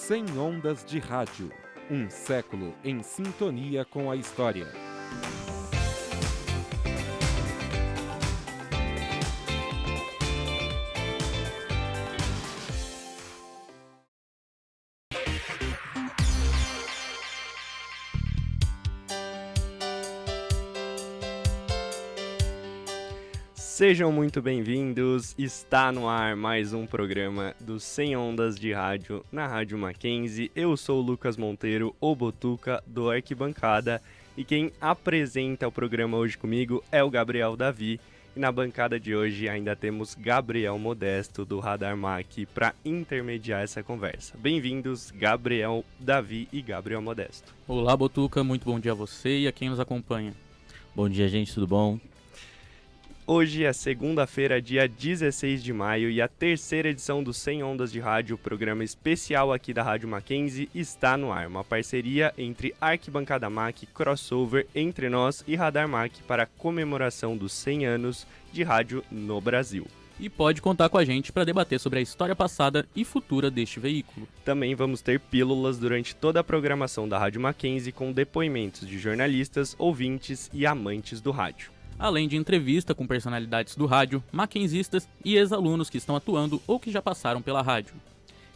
100 ondas de rádio. Um século em sintonia com a história. Sejam muito bem-vindos, está no ar mais um programa do 100 Ondas de Rádio na Rádio Mackenzie. Eu sou o Lucas Monteiro, o Botuca do Arquibancada, e quem apresenta o programa hoje comigo é o Gabriel Davi. E na bancada de hoje ainda temos Gabriel Modesto do Radar Mac para intermediar essa conversa. Bem-vindos, Gabriel Davi e Gabriel Modesto. Olá, Botuca, muito bom dia a você e a quem nos acompanha. Bom dia, gente, tudo bom? Hoje é segunda-feira, dia 16 de maio, e a terceira edição do 100 Ondas de Rádio, programa especial aqui da Rádio Mackenzie, está no ar. Uma parceria entre Arquibancada Mac, crossover entre nós e Radar Mac para a comemoração dos 100 anos de rádio no Brasil. E pode contar com a gente para debater sobre a história passada e futura deste veículo. Também vamos ter pílulas durante toda a programação da Rádio Mackenzie com depoimentos de jornalistas, ouvintes e amantes do rádio. Além de entrevista com personalidades do rádio, mackenzistas e ex-alunos que estão atuando ou que já passaram pela rádio.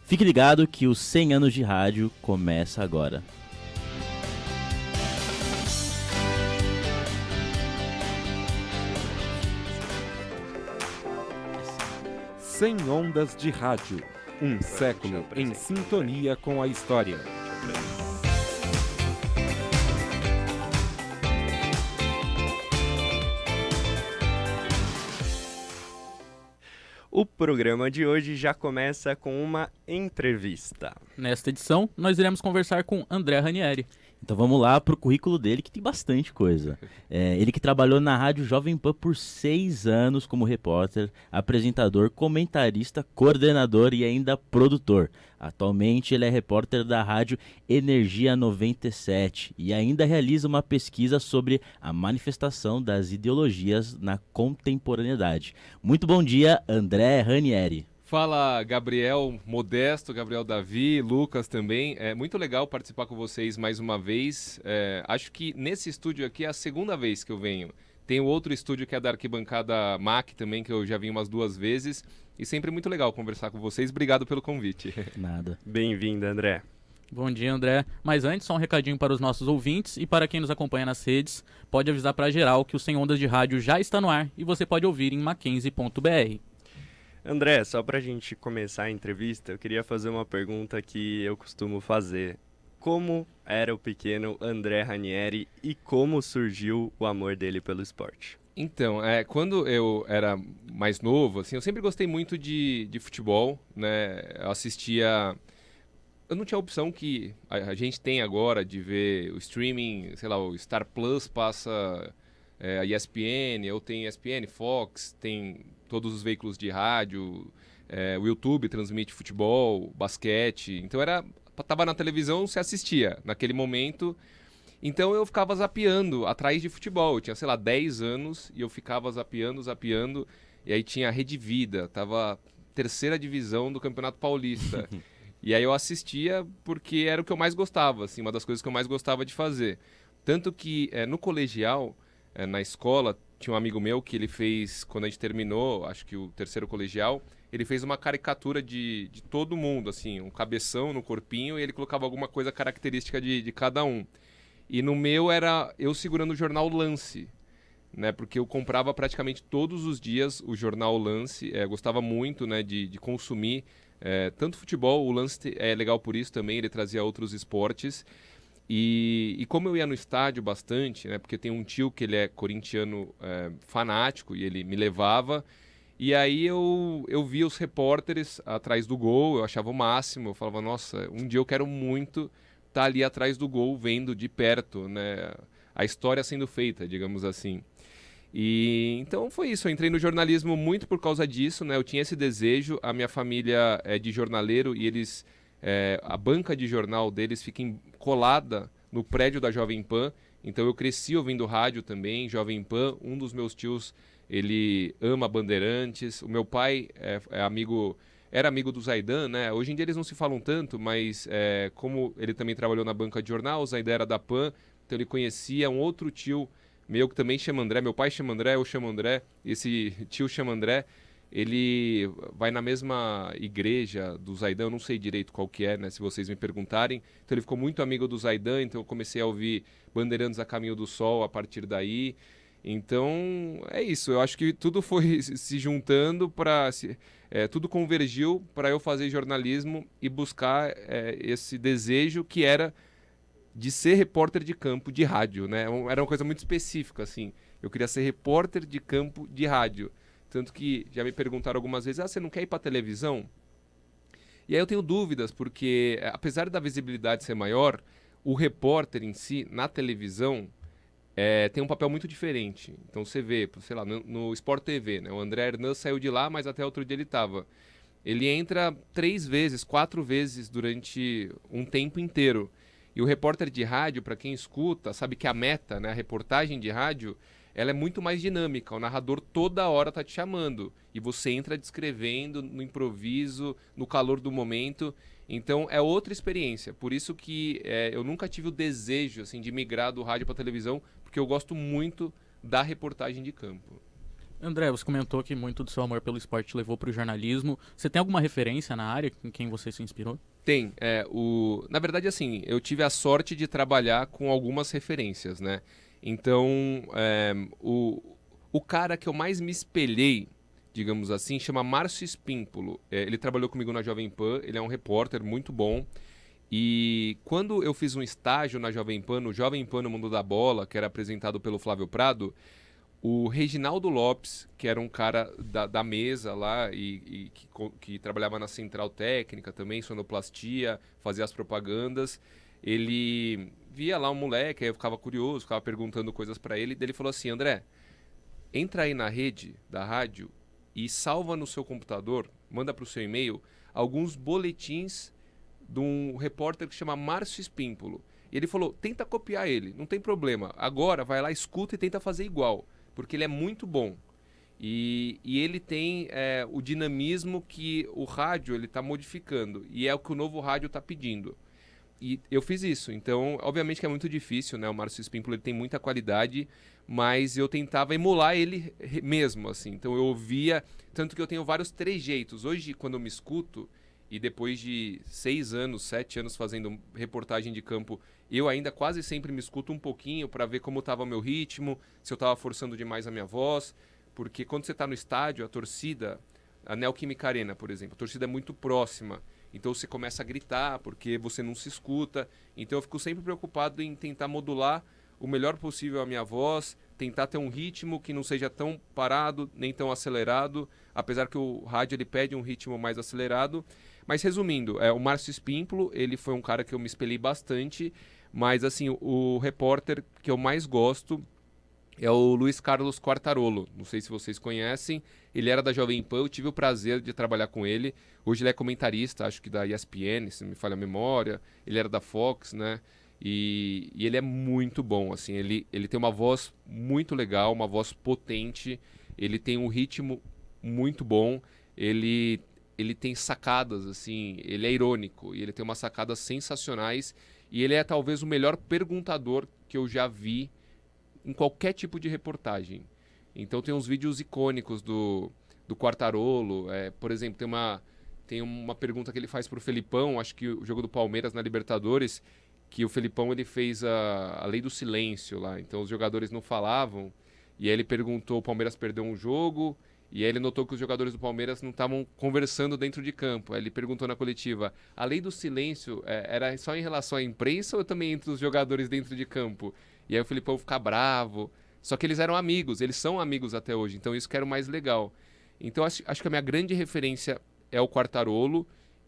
Fique ligado que os 100 anos de rádio começa agora. Cem ondas de rádio. Um século em sintonia com a história. O programa de hoje já começa com uma entrevista. Nesta edição, nós iremos conversar com André Ranieri. Então vamos lá pro currículo dele, que tem bastante coisa. Ele que trabalhou na Rádio Jovem Pan por 6 anos como repórter, apresentador, comentarista, coordenador e ainda produtor. Atualmente ele é repórter da Rádio Energia 97 e ainda realiza uma pesquisa sobre a manifestação das ideologias na contemporaneidade. Muito bom dia, André Ranieri. Fala, Gabriel Modesto, Gabriel Davi, Lucas também. É muito legal participar com vocês mais uma vez. Acho que nesse estúdio aqui é a segunda vez que eu venho. Tem outro estúdio que é da Arquibancada Mac também, que eu já vim umas 2 vezes. E sempre muito legal conversar com vocês. Obrigado pelo convite. Nada. Bem-vindo, André. Bom dia, André. Mas antes, só um recadinho para os nossos ouvintes e para quem nos acompanha nas redes. Pode avisar para geral que o 100 Ondas de Rádio já está no ar e você pode ouvir em mackenzie.br. André, só pra gente começar a entrevista, eu queria fazer uma pergunta que eu costumo fazer. Como era o pequeno André Ranieri e como surgiu o amor dele pelo esporte? Então, quando eu era mais novo, assim, eu sempre gostei muito de futebol, né? Eu assistia... Eu não tinha a opção que a gente tem agora de ver o streaming, sei lá, o Star Plus passa a ESPN, ou tem ESPN, Fox, tem todos os veículos de rádio, o YouTube transmite futebol, basquete, então tava na televisão, você assistia naquele momento, então eu ficava zapeando atrás de futebol, eu tinha, sei lá, 10 anos e eu ficava zapeando, e aí tinha a Rede Vida, tava 3ª divisão do Campeonato Paulista, e aí eu assistia porque era o que eu mais gostava, assim, uma das coisas que eu mais gostava de fazer, tanto que no colegial, na escola, tinha um amigo meu que ele fez, quando a gente terminou, acho que o 3º colegial, ele fez uma caricatura de todo mundo, assim, um cabeção no corpinho, e ele colocava alguma coisa característica de cada um. E no meu era eu segurando o jornal Lance, né, porque eu comprava praticamente todos os dias o jornal Lance, gostava muito, né, de consumir tanto futebol, o Lance é legal por isso também, ele trazia outros esportes. E como eu ia no estádio bastante, né, porque tem um tio que ele é corintiano fanático e ele me levava, e aí eu via os repórteres atrás do gol, eu achava o máximo, eu falava, nossa, um dia eu quero muito estar ali atrás do gol, vendo de perto, né, a história sendo feita, digamos assim. E então foi isso, eu entrei no jornalismo muito por causa disso, né, eu tinha esse desejo, a minha família é de jornaleiro e eles... a banca de jornal deles fica colada no prédio da Jovem Pan, então eu cresci ouvindo rádio também, Jovem Pan, um dos meus tios, ele ama Bandeirantes, o meu pai é amigo era amigo do Zaidan, né? Hoje em dia eles não se falam tanto, mas como ele também trabalhou na banca de jornal, o Zaidan era da PAN, então ele conhecia um outro tio meu que também chama André, meu pai chama André, eu chamo André, esse tio chama André, ele vai na mesma igreja do Zaidan, eu não sei direito qual que é, né, se vocês me perguntarem, então ele ficou muito amigo do Zaidan, então eu comecei a ouvir Bandeirantes a Caminho do Sol a partir daí, então é isso, eu acho que tudo foi se juntando tudo convergiu para eu fazer jornalismo e buscar esse desejo que era de ser repórter de campo de rádio, né? Era uma coisa muito específica, assim. Eu queria ser repórter de campo de rádio. Tanto que já me perguntaram algumas vezes, você não quer ir para televisão? E aí eu tenho dúvidas, porque apesar da visibilidade ser maior, o repórter em si, na televisão, tem um papel muito diferente. Então você vê, sei lá, no Sport TV, né? O André Hernan saiu de lá, mas até outro dia ele estava. Ele entra 3 vezes, 4 vezes durante um tempo inteiro. E o repórter de rádio, para quem escuta, sabe que a meta, né, a reportagem de rádio, ela é muito mais dinâmica. O narrador toda hora tá te chamando. E você entra descrevendo no improviso, no calor do momento. Então é outra experiência. Por isso que eu nunca tive o desejo assim, de migrar do rádio para televisão, porque eu gosto muito da reportagem de campo. André, você comentou que muito do seu amor pelo esporte te levou para o jornalismo. Você tem alguma referência na área em quem você se inspirou? Tem. Na verdade, assim, eu tive a sorte de trabalhar com algumas referências, né? Então, o cara que eu mais me espelhei, digamos assim, chama Márcio Espímpolo. Ele trabalhou comigo na Jovem Pan, ele é um repórter muito bom. E quando eu fiz um estágio na Jovem Pan, no Jovem Pan no Mundo da Bola, que era apresentado pelo Flávio Prado, o Reginaldo Lopes, que era um cara da mesa lá e que trabalhava na central técnica também, sonoplastia, fazia as propagandas, ele via lá um moleque, aí eu ficava curioso, ficava perguntando coisas para ele, daí ele falou assim, André, entra aí na rede da rádio e salva no seu computador, manda para o seu e-mail, alguns boletins de um repórter que chama Márcio Espímpolo. E ele falou, tenta copiar ele, não tem problema, agora vai lá, escuta e tenta fazer igual. Porque ele é muito bom. E ele tem o dinamismo que o rádio está modificando. E é o que o novo rádio está pedindo. E eu fiz isso. Então, obviamente que é muito difícil, né? O Márcio Espímpolo ele tem muita qualidade, mas eu tentava emular ele mesmo, assim. Então, eu ouvia... Tanto que eu tenho vários trejeitos. Hoje, quando eu me escuto, e depois de 6 anos, 7 anos fazendo reportagem de campo, eu ainda quase sempre me escuto um pouquinho para ver como estava o meu ritmo, se eu estava forçando demais a minha voz, porque quando você está no estádio, a torcida, a Neoquímica Arena, por exemplo, a torcida é muito próxima, então você começa a gritar porque você não se escuta, então eu fico sempre preocupado em tentar modular o melhor possível a minha voz, tentar ter um ritmo que não seja tão parado, nem tão acelerado, apesar que o rádio ele pede um ritmo mais acelerado. Mas resumindo, o Márcio Espímpolo, ele foi um cara que eu me espelhei bastante, mas assim, o repórter que eu mais gosto é o Luiz Carlos Quartarolo. Não sei se vocês conhecem, ele era da Jovem Pan, eu tive o prazer de trabalhar com ele. Hoje ele é comentarista, acho que da ESPN, se não me falha a memória. Ele era da Fox, né? E ele é muito bom, assim, ele tem uma voz muito legal, uma voz potente, ele tem um ritmo muito bom, ele tem sacadas, assim, ele é irônico, e ele tem umas sacadas sensacionais, e ele é talvez o melhor perguntador que eu já vi em qualquer tipo de reportagem. Então tem uns vídeos icônicos do Quartarolo, por exemplo, tem uma pergunta que ele faz pro Felipão, acho que o jogo do Palmeiras na Libertadores, que o Felipão ele fez a lei do silêncio lá, então os jogadores não falavam, e aí ele perguntou, o Palmeiras perdeu um jogo, e aí ele notou que os jogadores do Palmeiras não estavam conversando dentro de campo. Aí ele perguntou na coletiva, a lei do silêncio era só em relação à imprensa ou também entre os jogadores dentro de campo? E aí o Felipão fica bravo, só que eles eram amigos, eles são amigos até hoje, então isso que era o mais legal. Então acho que a minha grande referência é o Quartarolo,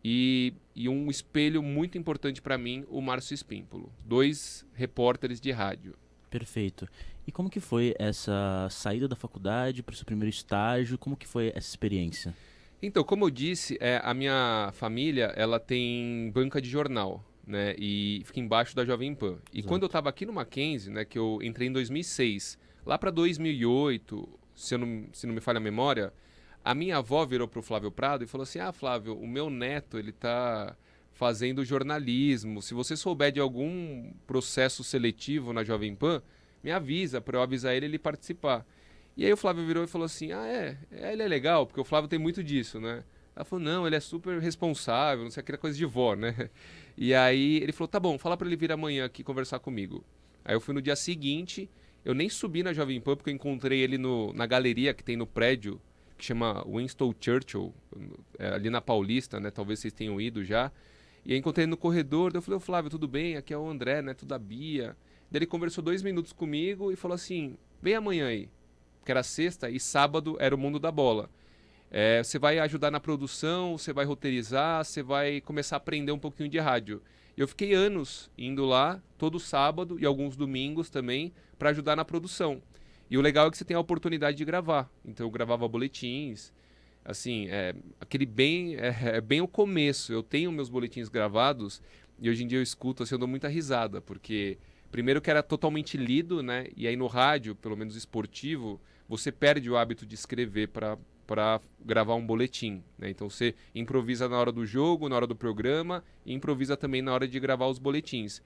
e um espelho muito importante para mim, o Márcio Espímpolo. 2 repórteres de rádio. Perfeito. E como que foi essa saída da faculdade para o seu primeiro estágio? Como que foi essa experiência? Então, como eu disse, a minha família ela tem banca de jornal, né? E fica embaixo da Jovem Pan. E Exato. quando eu estava aqui no Mackenzie, né, que eu entrei em 2006, lá para 2008, se não me falha a memória, A minha avó virou pro Flávio Prado e falou assim, Flávio, o meu neto, ele tá fazendo jornalismo. Se você souber de algum processo seletivo na Jovem Pan, me avisa, para eu avisar ele participar. E aí o Flávio virou e falou assim, ele é legal, porque o Flávio tem muito disso, né? Ela falou, não, ele é super responsável, não sei, aquela coisa de vó, né? E aí ele falou, tá bom, fala para ele vir amanhã aqui conversar comigo. Aí eu fui no dia seguinte, eu nem subi na Jovem Pan, porque eu encontrei ele na galeria que tem no prédio, que chama Winston Churchill, ali na Paulista, né? Talvez vocês tenham ido já. E aí encontrei ele no corredor, daí eu falei, Flávio, tudo bem? Aqui é o André, neto da Bia. Daí ele conversou 2 minutos comigo e falou assim, vem amanhã aí. Que era sexta e sábado era o Mundo da Bola. Você vai ajudar na produção, você vai roteirizar, você vai começar a aprender um pouquinho de rádio. E eu fiquei anos indo lá, todo sábado e alguns domingos também, para ajudar na produção. E o legal é que você tem a oportunidade de gravar. Então eu gravava boletins, assim, bem o começo. Eu tenho meus boletins gravados e hoje em dia eu escuto, assim, eu dou muita risada, porque primeiro que era totalmente lido, né? E aí no rádio, pelo menos esportivo, você perde o hábito de escrever para gravar um boletim, né? Então você improvisa na hora do jogo, na hora do programa, e improvisa também na hora de gravar os boletins.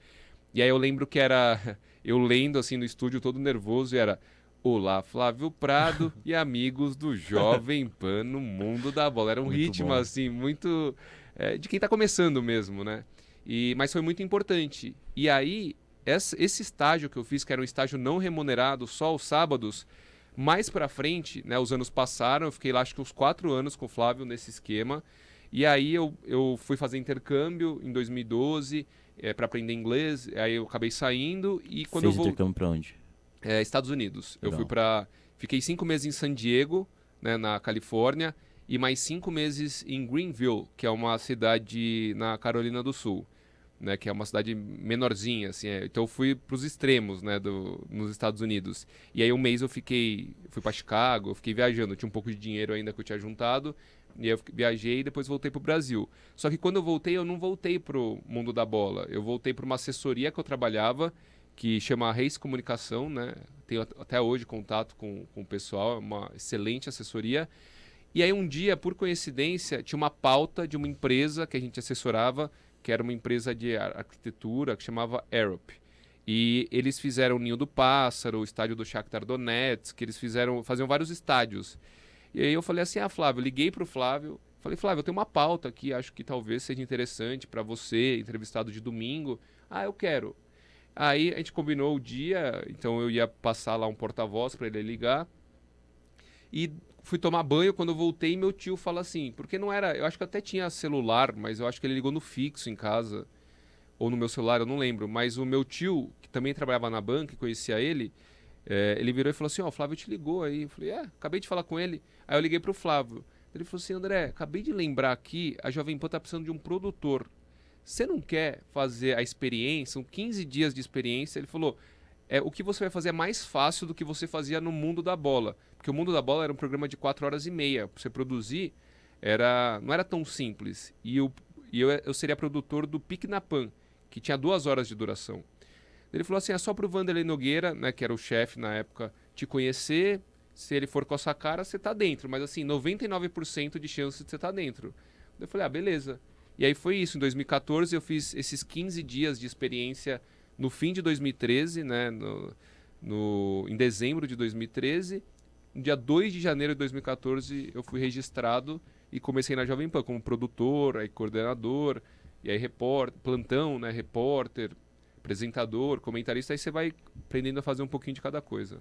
E aí eu lembro que era eu lendo assim no estúdio todo nervoso e era Olá, Flávio Prado e amigos do Jovem Pan no Mundo da Bola. Era um Muito ritmo bom. assim muito de quem está começando mesmo, né? Mas foi muito importante. E aí esse estágio que eu fiz, que era um estágio não remunerado, só aos sábados, mais pra frente, né, os anos passaram, eu fiquei lá acho que uns 4 anos com o Flávio nesse esquema, e aí eu fui fazer intercâmbio em 2012 para aprender inglês, aí eu acabei saindo e quando Fez eu voltei... intercâmbio pra onde? Estados Unidos. Eu Legal. fiquei 5 meses em San Diego, né, na Califórnia, e mais 5 meses em Greenville, que é uma cidade na Carolina do Sul, né, que é uma cidade menorzinha, assim. Então eu fui para os extremos, né, nos Estados Unidos. E aí um mês fui para Chicago, eu fiquei viajando, eu tinha um pouco de dinheiro ainda que eu tinha juntado, e aí eu viajei e depois voltei para o Brasil. Só que quando eu voltei, eu não voltei para o mundo da bola. Eu voltei para uma assessoria que eu trabalhava, que chama Reis Comunicação, né? Tenho até hoje contato com o pessoal, é uma excelente assessoria. E aí um dia, por coincidência, tinha uma pauta de uma empresa que a gente assessorava, que era uma empresa de arquitetura que chamava Arup. E eles fizeram o Ninho do Pássaro, o estádio do Shakhtar Donetsk, que eles faziam vários estádios. E aí eu falei assim, Flávio, liguei pro Flávio, falei, Flávio, eu tenho uma pauta aqui, acho que talvez seja interessante para você, entrevistado de domingo. Eu quero. Aí a gente combinou o dia, então eu ia passar lá um porta-voz para ele ligar. E fui tomar banho, quando eu voltei, meu tio fala assim, porque não era, eu acho que até tinha celular, mas eu acho que ele ligou no fixo em casa, ou no meu celular, eu não lembro. Mas o meu tio, que também trabalhava na banca, conhecia ele, ele virou e falou assim, o Flávio te ligou aí. Eu falei, acabei de falar com ele. Aí eu liguei pro Flávio. Ele falou assim, André, acabei de lembrar aqui, a Jovem Pan tá precisando de um produtor. Você não quer fazer a experiência, são 15 dias de experiência? Ele falou, o que você vai fazer é mais fácil do que você fazia no Mundo da Bola. Porque o Mundo da Bola era um programa de 4 horas e meia. Pra você produzir, não era tão simples. E eu seria produtor do Pique na Pan, que tinha 2 horas de duração. Ele falou assim, é só pro Vanderlei Nogueira, né, que era o chefe na época, te conhecer. Se ele for com a sua cara, você tá dentro. Mas assim, 99% de chance de você tá dentro. Eu falei, beleza. E aí foi isso, em 2014 eu fiz esses 15 dias de experiência no fim de 2013, né, em dezembro de 2013. No dia 2 de janeiro de 2014 eu fui registrado e comecei na Jovem Pan como produtor, aí coordenador, e aí plantão, né, repórter, apresentador, comentarista, aí você vai aprendendo a fazer um pouquinho de cada coisa.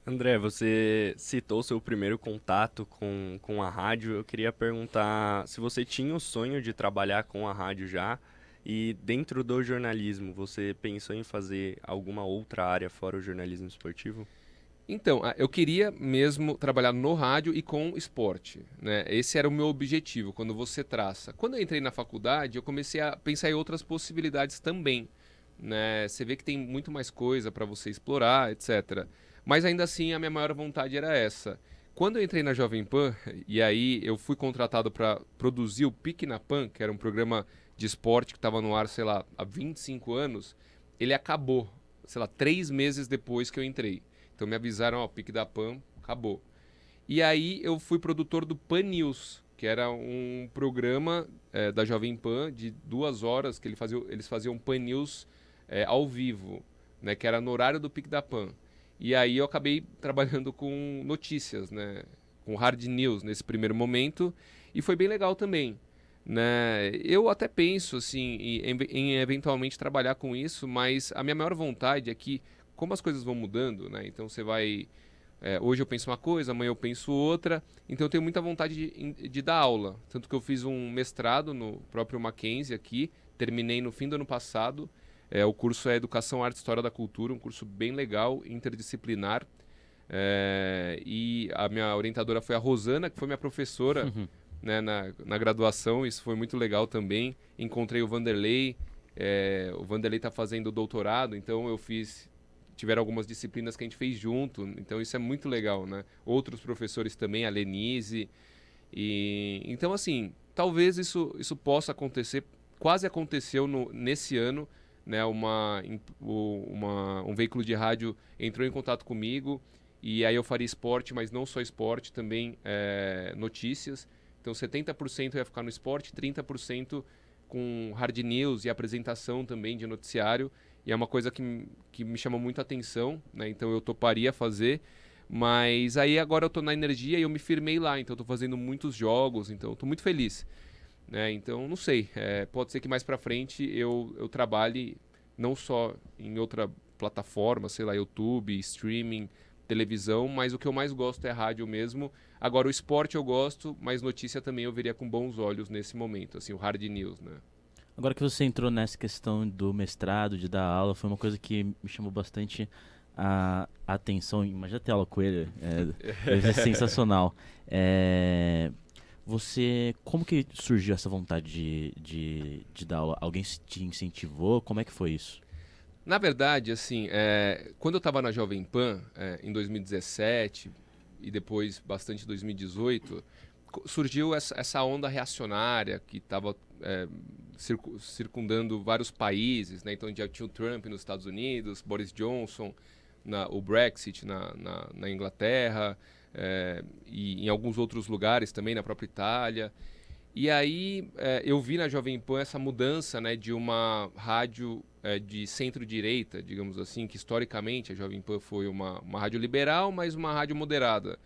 André, você citou seu primeiro contato com a rádio. Eu queria perguntar se você tinha o sonho de trabalhar com a rádio já, e dentro do jornalismo, você pensou em fazer alguma outra área fora o jornalismo esportivo? Então, eu queria mesmo trabalhar no rádio e com esporte, né? Esse era o meu objetivo, quando você traça. Quando eu entrei na faculdade, eu comecei a pensar em outras possibilidades também, né? Você vê que tem muito mais coisa para você explorar, etc. Mas ainda assim, a minha maior vontade era essa. Quando eu entrei na Jovem Pan, e aí eu fui contratado para produzir o Pique na Pan, que era um programa de esporte que estava no ar, sei lá, há 25 anos, ele acabou, sei lá, 3 meses depois que eu entrei. Então me avisaram, o Pique da Pan acabou. E aí eu fui produtor do Pan News, que era um programa da Jovem Pan de 2 horas, que eles faziam Pan News ao vivo, né, que era no horário do Pique da Pan. E aí eu acabei trabalhando com notícias, né, com hard news nesse primeiro momento, e foi bem legal também. Né? Eu até penso assim, em eventualmente trabalhar com isso, mas a minha maior vontade é que, como as coisas vão mudando, né, então você vai... hoje eu penso uma coisa, amanhã eu penso outra, então eu tenho muita vontade de dar aula. Tanto que eu fiz um mestrado no próprio Mackenzie aqui, terminei no fim do ano passado. O curso é Educação, Arte e História da Cultura, um curso bem legal, interdisciplinar. E a minha orientadora foi a Rosana, que foi minha professora né, na graduação, isso foi muito legal também. Encontrei o Vanderlei está fazendo doutorado, então tiveram algumas disciplinas que a gente fez junto, então isso é muito legal, né? Outros professores também, a Lenise. Então, assim, talvez isso possa acontecer, quase aconteceu nesse ano, né? Um veículo de rádio entrou em contato comigo, e aí eu faria esporte, mas não só esporte, também notícias. Então 70% ia ficar no esporte, 30% com hard news e apresentação também de noticiário. E é uma coisa que me chama muito a atenção, né? Então eu toparia fazer, mas aí agora eu estou na Energia e eu me firmei lá, então estou fazendo muitos jogos, então estou muito feliz. Né? Então não sei, pode ser que mais para frente eu trabalhe não só em outra plataforma, sei lá, YouTube, streaming, televisão, mas o que eu mais gosto é rádio mesmo. Agora o esporte eu gosto, mas notícia também eu veria com bons olhos nesse momento, assim, o hard news, né? Agora que você entrou nessa questão do mestrado, de dar aula, foi uma coisa que me chamou bastante a atenção. Imagina ter aula com ele, deve ser sensacional. Como que surgiu essa vontade de dar aula? Alguém te incentivou? Como é que foi isso? Na verdade, assim, quando eu estava na Jovem Pan, em 2017 e depois bastante em 2018, surgiu essa onda reacionária que estava circundando vários países, né? Então já tinha o Trump nos Estados Unidos, Boris Johnson, o Brexit na Inglaterra, e em alguns outros lugares também, na própria Itália. E aí eu vi na Jovem Pan essa mudança, né, de uma rádio de centro-direita, digamos assim, que historicamente a Jovem Pan foi uma rádio liberal, mas uma rádio moderada.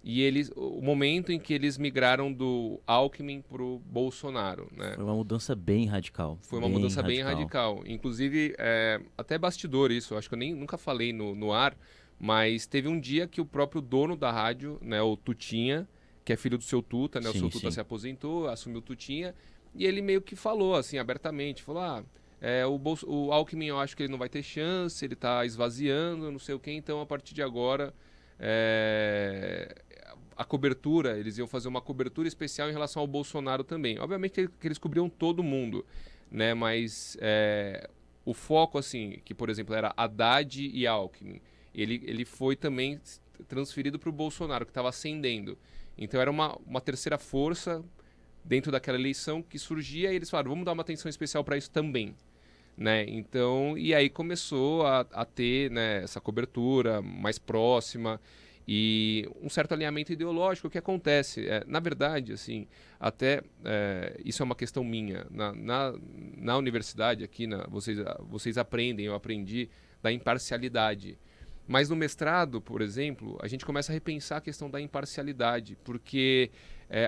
E o momento em que eles migraram do Alckmin para o Bolsonaro, né? Foi uma mudança bem radical. Foi uma mudança bem radical. Inclusive, até bastidor isso, acho que eu nunca falei no ar, mas teve um dia que o próprio dono da rádio, né, o Tutinha, que é filho do seu Tuta, né? O seu Tuta se aposentou, assumiu o Tutinha, e ele meio que falou, assim, abertamente, falou, o Alckmin eu acho que ele não vai ter chance, ele está esvaziando, não sei o quê, então a partir de agora... a cobertura, eles iam fazer uma cobertura especial em relação ao Bolsonaro também. Obviamente que eles cobriam todo mundo, né? Mas o foco, assim, que por exemplo era Haddad e Alckmin, ele foi também transferido para o Bolsonaro, que estava ascendendo. Então era uma terceira força dentro daquela eleição que surgia, e eles falaram, vamos dar uma atenção especial para isso também. Né? Então, e aí começou a ter, né, essa cobertura mais próxima e um certo alinhamento ideológico que acontece. Na verdade, assim, até isso é uma questão minha. Na universidade aqui, vocês aprendem, eu aprendi, da imparcialidade. Mas no mestrado, por exemplo, a gente começa a repensar a questão da imparcialidade, porque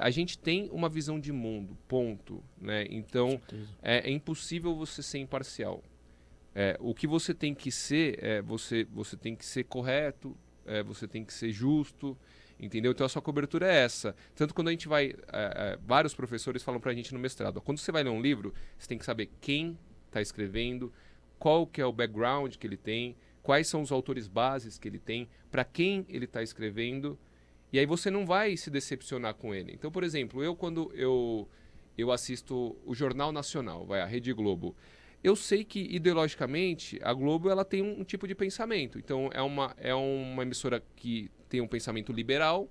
a gente tem uma visão de mundo, ponto. Né? Então, é impossível você ser imparcial. O que você tem que ser, você tem que ser correto, você tem que ser justo, entendeu? Então a sua cobertura é essa. Tanto quando a gente vai... vários professores falam pra gente no mestrado, quando você vai ler um livro, você tem que saber quem está escrevendo, qual que é o background que ele tem, quais são os autores bases que ele tem, para quem ele está escrevendo, e aí você não vai se decepcionar com ele. Então, por exemplo, quando eu assisto o Jornal Nacional, a Rede Globo, eu sei que ideologicamente a Globo ela tem um tipo de pensamento. Então é uma emissora que tem um pensamento liberal,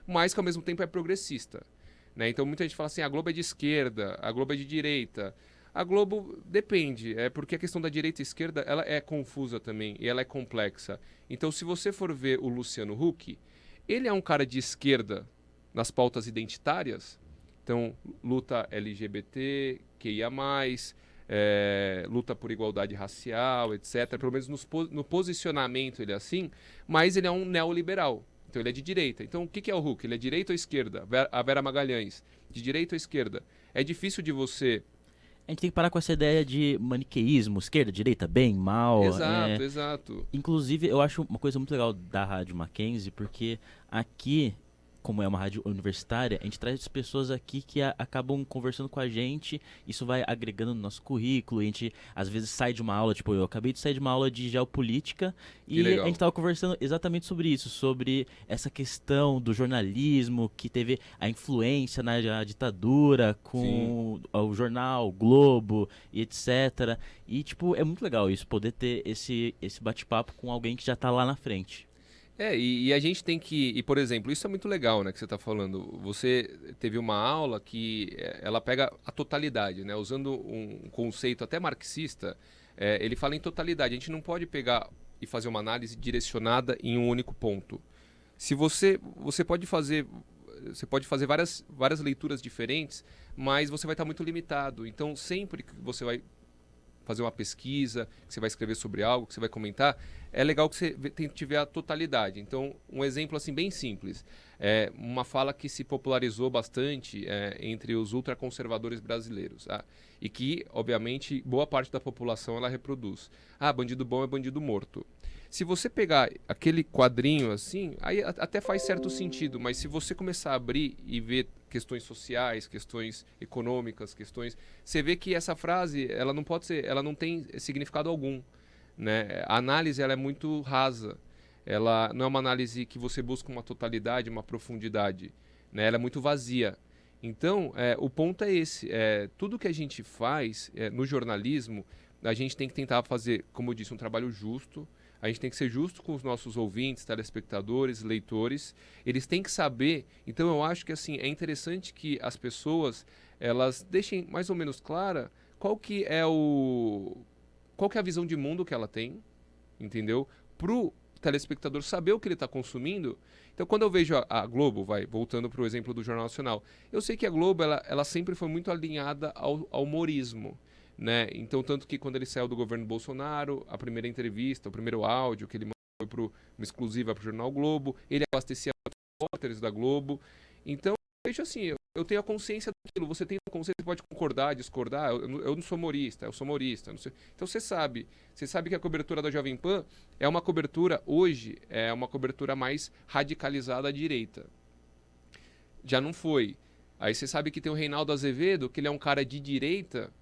mas que ao mesmo tempo é progressista. Né? Então muita gente fala assim, a Globo é de esquerda, a Globo é de direita. A Globo depende, porque a questão da direita e esquerda ela é confusa também e ela é complexa. Então se você for ver o Luciano Huck, Ele é um cara de esquerda nas pautas identitárias, então luta LGBT, QIA+, luta por igualdade racial, etc. Pelo menos no posicionamento ele é assim, mas ele é um neoliberal. Então ele é de direita. Então o que é o Huck? Ele é direita ou esquerda? A Vera Magalhães, de direita ou esquerda? É difícil de você... A gente tem que parar com essa ideia de maniqueísmo, esquerda, direita, bem, mal. Exato, exato. Inclusive, eu acho uma coisa muito legal da Rádio Mackenzie, porque aqui, como é uma rádio universitária, a gente traz pessoas aqui que acabam conversando com a gente, isso vai agregando no nosso currículo, a gente às vezes sai de uma aula, tipo, eu acabei de sair de uma aula de geopolítica e a gente estava conversando exatamente sobre isso, sobre essa questão do jornalismo, que teve a influência na ditadura com o jornal, o Globo e etc. E, tipo, é muito legal isso, poder ter esse bate-papo com alguém que já tá lá na frente. E a gente tem que... E, por exemplo, isso é muito legal, né, que você está falando. Você teve uma aula que ela pega a totalidade, né? Usando um conceito até marxista, ele fala em totalidade. A gente não pode pegar e fazer uma análise direcionada em um único ponto. Se você pode fazer várias leituras diferentes, mas você vai estar muito limitado. Então, sempre que você vai fazer uma pesquisa, que você vai escrever sobre algo, que você vai comentar, é legal que você tente ver a totalidade. Então, um exemplo assim bem simples, uma fala que se popularizou bastante entre os ultraconservadores brasileiros, e que, obviamente, boa parte da população ela reproduz. Bandido bom é bandido morto. Se você pegar aquele quadrinho assim, aí até faz certo sentido, mas se você começar a abrir e ver questões sociais, questões econômicas, você vê que essa frase, ela não tem significado algum, né? A análise ela é muito rasa. Ela não é uma análise que você busca uma totalidade, uma profundidade, né? Ela é muito vazia. Então, o ponto é esse. Tudo que a gente faz no jornalismo, a gente tem que tentar fazer, como eu disse, um trabalho justo. A gente tem que ser justo com os nossos ouvintes, telespectadores, leitores. Eles têm que saber. Então, eu acho que assim é interessante que as pessoas elas deixem mais ou menos clara qual que é a visão de mundo que ela tem, entendeu? Pro telespectador saber o que ele está consumindo. Então, quando eu vejo a Globo, voltando para o exemplo do Jornal Nacional, eu sei que a Globo ela sempre foi muito alinhada ao humorismo, né? Então, tanto que quando ele saiu do governo Bolsonaro, a primeira entrevista, o primeiro áudio que ele mandou foi uma exclusiva para o Jornal Globo, ele abastecia repórteres da Globo. Então, eu vejo assim, eu tenho a consciência daquilo, você tem a consciência, você pode concordar, discordar, eu não sou humorista, eu sou humorista. Não sei. Então você sabe que a cobertura da Jovem Pan é uma cobertura, hoje, é uma cobertura mais radicalizada à direita. Já não foi. Aí você sabe que tem o Reinaldo Azevedo, que ele é um cara de direita,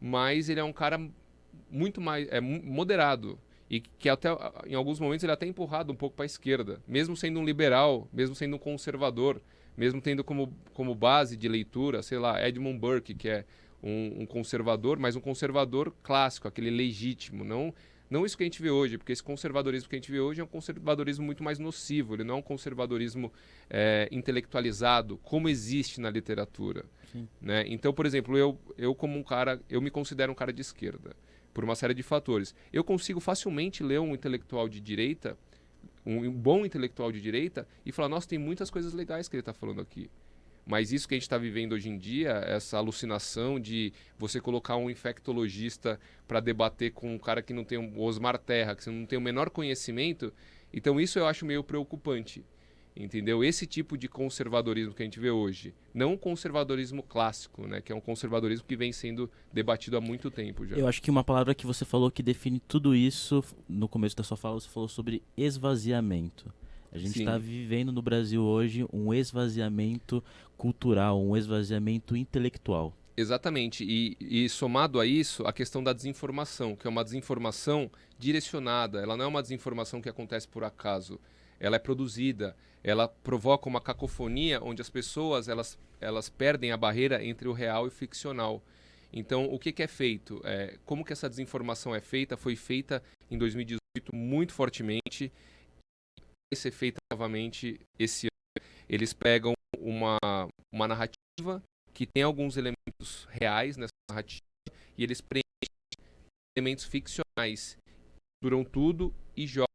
mas ele é um cara muito mais moderado e que até em alguns momentos ele é até empurrado um pouco para a esquerda, mesmo sendo um liberal, mesmo sendo um conservador, mesmo tendo como base de leitura, sei lá, Edmund Burke, que é um conservador, mas um conservador clássico, aquele legítimo, não isso que a gente vê hoje, porque esse conservadorismo que a gente vê hoje é um conservadorismo muito mais nocivo, ele não é um conservadorismo intelectualizado, como existe na literatura. Né? Então, por exemplo, eu como um cara, eu me considero um cara de esquerda, por uma série de fatores. Eu consigo facilmente ler um intelectual de direita, um bom intelectual de direita, e falar, nossa, tem muitas coisas legais que ele está falando aqui. Mas isso que a gente está vivendo hoje em dia, essa alucinação de você colocar um infectologista para debater com um cara que não tem o Osmar Terra, que você não tem o menor conhecimento, então isso eu acho meio preocupante. Entendeu? Esse tipo de conservadorismo que a gente vê hoje, não o conservadorismo clássico, né, que é um conservadorismo que vem sendo debatido há muito tempo já. Eu acho que uma palavra que você falou que define tudo isso, no começo da sua fala, você falou sobre esvaziamento. A gente está vivendo no Brasil hoje um esvaziamento cultural, um esvaziamento intelectual. Exatamente, e somado a isso, a questão da desinformação, que é uma desinformação direcionada, ela não é uma desinformação que acontece por acaso, ela é produzida, ela provoca uma cacofonia onde as pessoas elas perdem a barreira entre o real e o ficcional. Então, o que é feito? Como que essa desinformação é feita? Foi feita em 2018 muito fortemente, vai ser feita novamente esse ano. Eles pegam uma narrativa que tem alguns elementos reais nessa narrativa e eles preenchem elementos ficcionais, duram tudo e jogam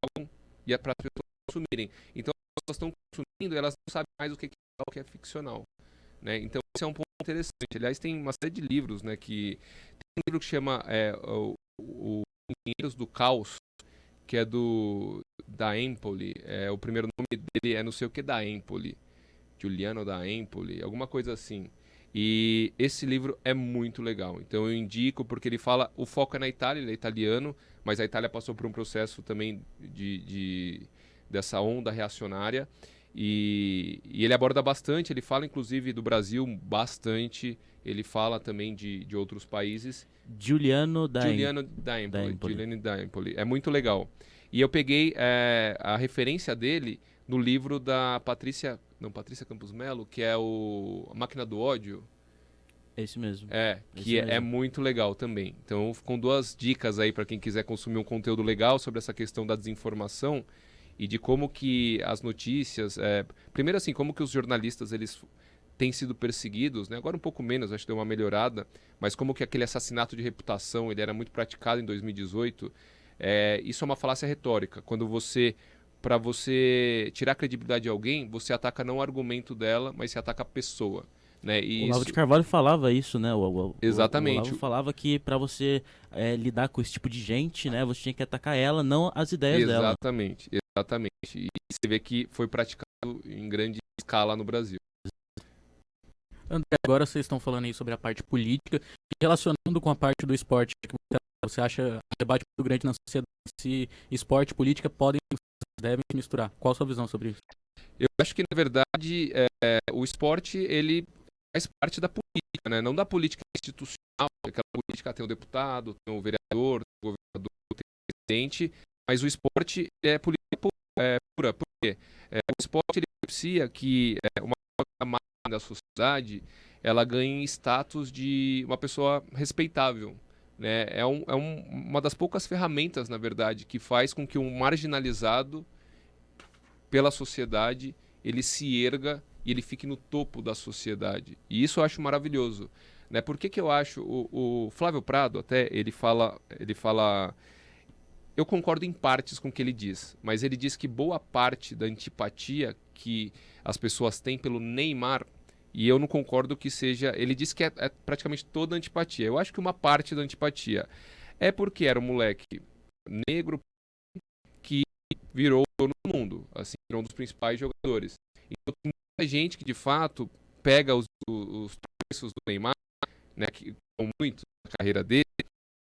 para as pessoas consumirem. Então, estão consumindo, elas não sabem mais o que é real, o que é ficcional, né? Então esse é um ponto interessante. Aliás, tem uma série de livros, né, que tem um livro que chama o Engenheiros do Caos, que é da Empoli. O primeiro nome dele é não sei o que da Empoli, Giuliano da Empoli, alguma coisa assim. E esse livro é muito legal. Então eu indico porque ele fala, o foco é na Itália, ele é italiano, mas a Itália passou por um processo também dessa onda reacionária. E ele aborda bastante, ele fala inclusive do Brasil bastante, ele fala também de outros países. Giuliano da Empoli. É muito legal. E eu peguei a referência dele no livro da Patrícia Campos Melo, que é A Máquina do Ódio. Esse mesmo. Que é muito legal também. Então, com 2 dicas aí para quem quiser consumir um conteúdo legal sobre essa questão da desinformação e de como que as notícias... primeiro, assim, como que os jornalistas, eles têm sido perseguidos, né? Agora um pouco menos, acho que deu uma melhorada, mas como que aquele assassinato de reputação, ele era muito praticado em 2018. Isso é uma falácia retórica. Quando para você tirar a credibilidade de alguém, você ataca não o argumento dela, mas você ataca a pessoa, né? E o Olavo de Carvalho falava isso, né? Exatamente. O Olavo falava que para você lidar com esse tipo de gente, né, você tinha que atacar ela, não as ideias dela. Exatamente. E você vê que foi praticado em grande escala no Brasil. André, agora vocês estão falando aí sobre a parte política, e relacionando com a parte do esporte, que você acha um debate muito grande na sociedade, se esporte e política devem se misturar. Qual a sua visão sobre isso? Eu acho que, na verdade, o esporte, ele faz parte da política, né? Não da política institucional, aquela política tem o deputado, tem o vereador, tem o governador, tem o presidente, mas o esporte é política pura. Por quê? O esporte, ele propicia que uma camada da sociedade, ela ganhe status de uma pessoa respeitável, né? Uma das poucas ferramentas, na verdade, que faz com que um marginalizado pela sociedade, ele se erga e ele fique no topo da sociedade. E isso eu acho maravilhoso, né? Por que eu acho... O Flávio Prado, até, ele fala... Eu concordo em partes com o que ele diz, mas ele diz que boa parte da antipatia que as pessoas têm pelo Neymar, e eu não concordo que seja... Ele diz que é praticamente toda antipatia. Eu acho que uma parte da antipatia é porque era um moleque negro que virou dono do mundo, assim, virou um dos principais jogadores. Então tem muita gente que, de fato, pega os preços do Neymar, né, que são muito na carreira dele,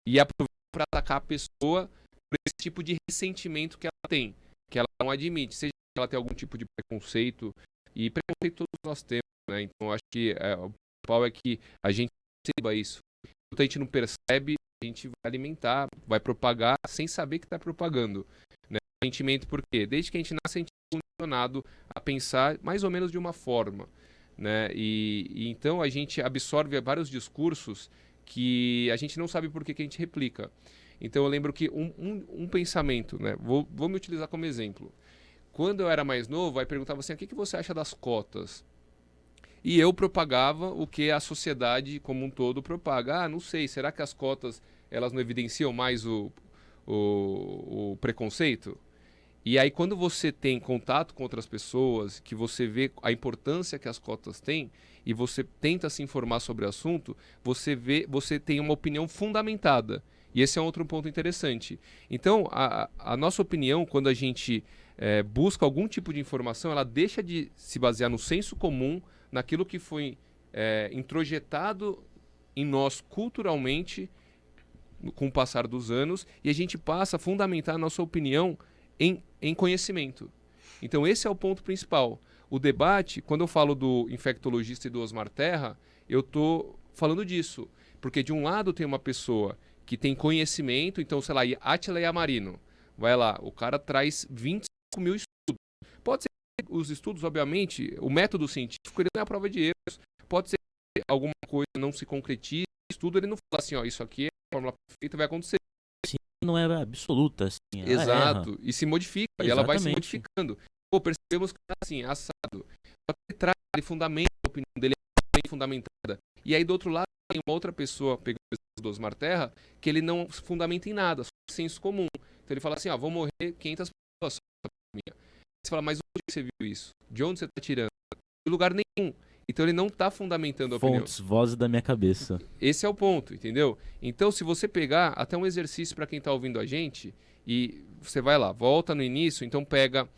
e aproveita para atacar a pessoa por esse tipo de ressentimento que ela tem, que ela não admite, seja que ela tem algum tipo de preconceito, e preconceito todos nós temos, né? Então acho que o principal é que a gente perceba isso. Enquanto a gente não percebe, a gente vai alimentar, vai propagar sem saber que está propagando, né? Sentimento por quê? Desde que a gente nasce, a gente é condicionado a pensar mais ou menos de uma forma, né? E então a gente absorve vários discursos que a gente não sabe por que a gente replica. Então eu lembro que um pensamento, né? Vou me utilizar como exemplo. Quando eu era mais novo, aí perguntava assim, o que você acha das cotas? E eu propagava o que a sociedade como um todo propaga. Não sei, será que as cotas elas não evidenciam mais o preconceito? E aí quando você tem contato com outras pessoas, que você vê a importância que as cotas têm, e você tenta se informar sobre o assunto, você tem uma opinião fundamentada. E esse é um outro ponto interessante. Então, a nossa opinião, quando a gente busca algum tipo de informação, ela deixa de se basear no senso comum, naquilo que foi introjetado em nós culturalmente com o passar dos anos, e a gente passa a fundamentar a nossa opinião em conhecimento. Então esse é o ponto principal. O debate, quando eu falo do infectologista e do Osmar Terra, eu estou falando disso. Porque de um lado tem uma pessoa que tem conhecimento, então, sei lá, Átila Yamarino, vai lá, o cara traz 25 mil estudos. Pode ser que os estudos, obviamente, o método científico, ele não é a prova de erros. Pode ser que alguma coisa não se concretize, o estudo ele não fala assim, ó, isso aqui é a fórmula perfeita, vai acontecer. Não é absoluta, assim. Exato, Erra. E se modifica, Exatamente. e ela vai se modificando. Pô, percebemos que é assim, assado. Só que ele traz, ele fundamenta a opinião dele, é bem fundamentada. E aí, do outro lado, tem uma outra pessoa, pegando o do Osmar Terra, que ele não fundamenta em nada, só senso comum. Então ele fala assim, ó, vão morrer 500 pessoas. Você fala, mas onde você viu isso? De onde você está tirando? De lugar nenhum. Então ele não está fundamentando a opinião. Fontes, vozes da minha cabeça. Esse é o ponto, entendeu? Então, se você pegar até um exercício para quem está ouvindo a gente, e você vai lá, volta no início, então pega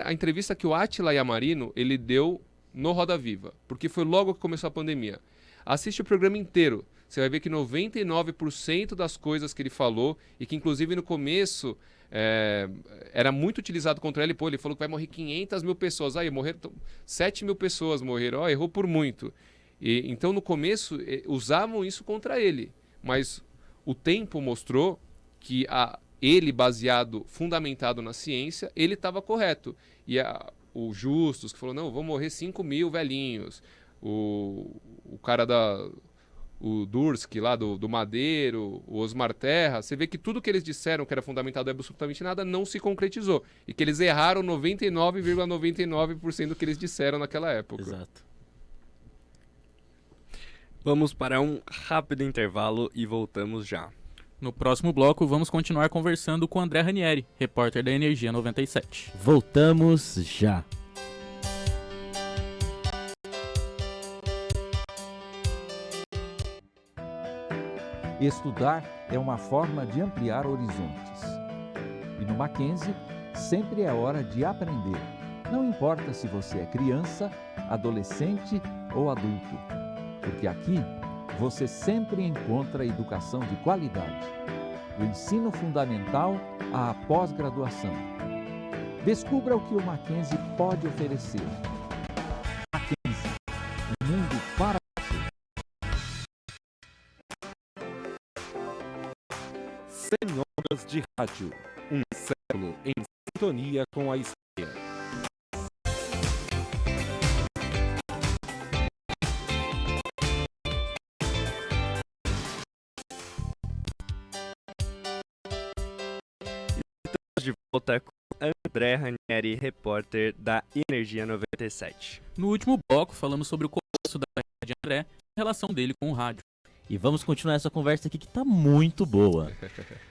a entrevista que o Átila Yamarino ele deu no Roda Viva, porque foi logo que começou a pandemia. Assiste o programa inteiro, você vai ver que 99% das coisas que ele falou, e que inclusive no começo era muito utilizado contra ele, ele falou que vai morrer 500 mil pessoas, aí morreram 7 mil pessoas morreram, errou por muito. Então no começo usavam isso contra ele, mas o tempo mostrou que ele, fundamentado na ciência, ele estava correto. E o Justus, que falou, não, vão morrer 5 mil velhinhos. O cara o Durski lá do Madeiro, o Osmar Terra, você vê que tudo que eles disseram que era fundamentado em absolutamente nada não se concretizou. E que eles erraram 99,99% do que eles disseram naquela época. Exato. Vamos para um rápido intervalo e voltamos já. No próximo bloco, vamos continuar conversando com André Ranieri, repórter da Energia 97. Voltamos já. Estudar é uma forma de ampliar horizontes. E no Mackenzie, sempre é hora de aprender. Não importa se você é criança, adolescente ou adulto. Porque aqui, você sempre encontra educação de qualidade. Do ensino fundamental à pós-graduação. Descubra o que o Mackenzie pode oferecer. Mackenzie, um mundo para Sem Ondas de Rádio. Um século em sintonia com a história. De volta com André Ranieri, repórter da Energia 97. No último bloco, falamos sobre o começo da carreira de André e a relação dele com o rádio. E vamos continuar essa conversa aqui que tá muito boa.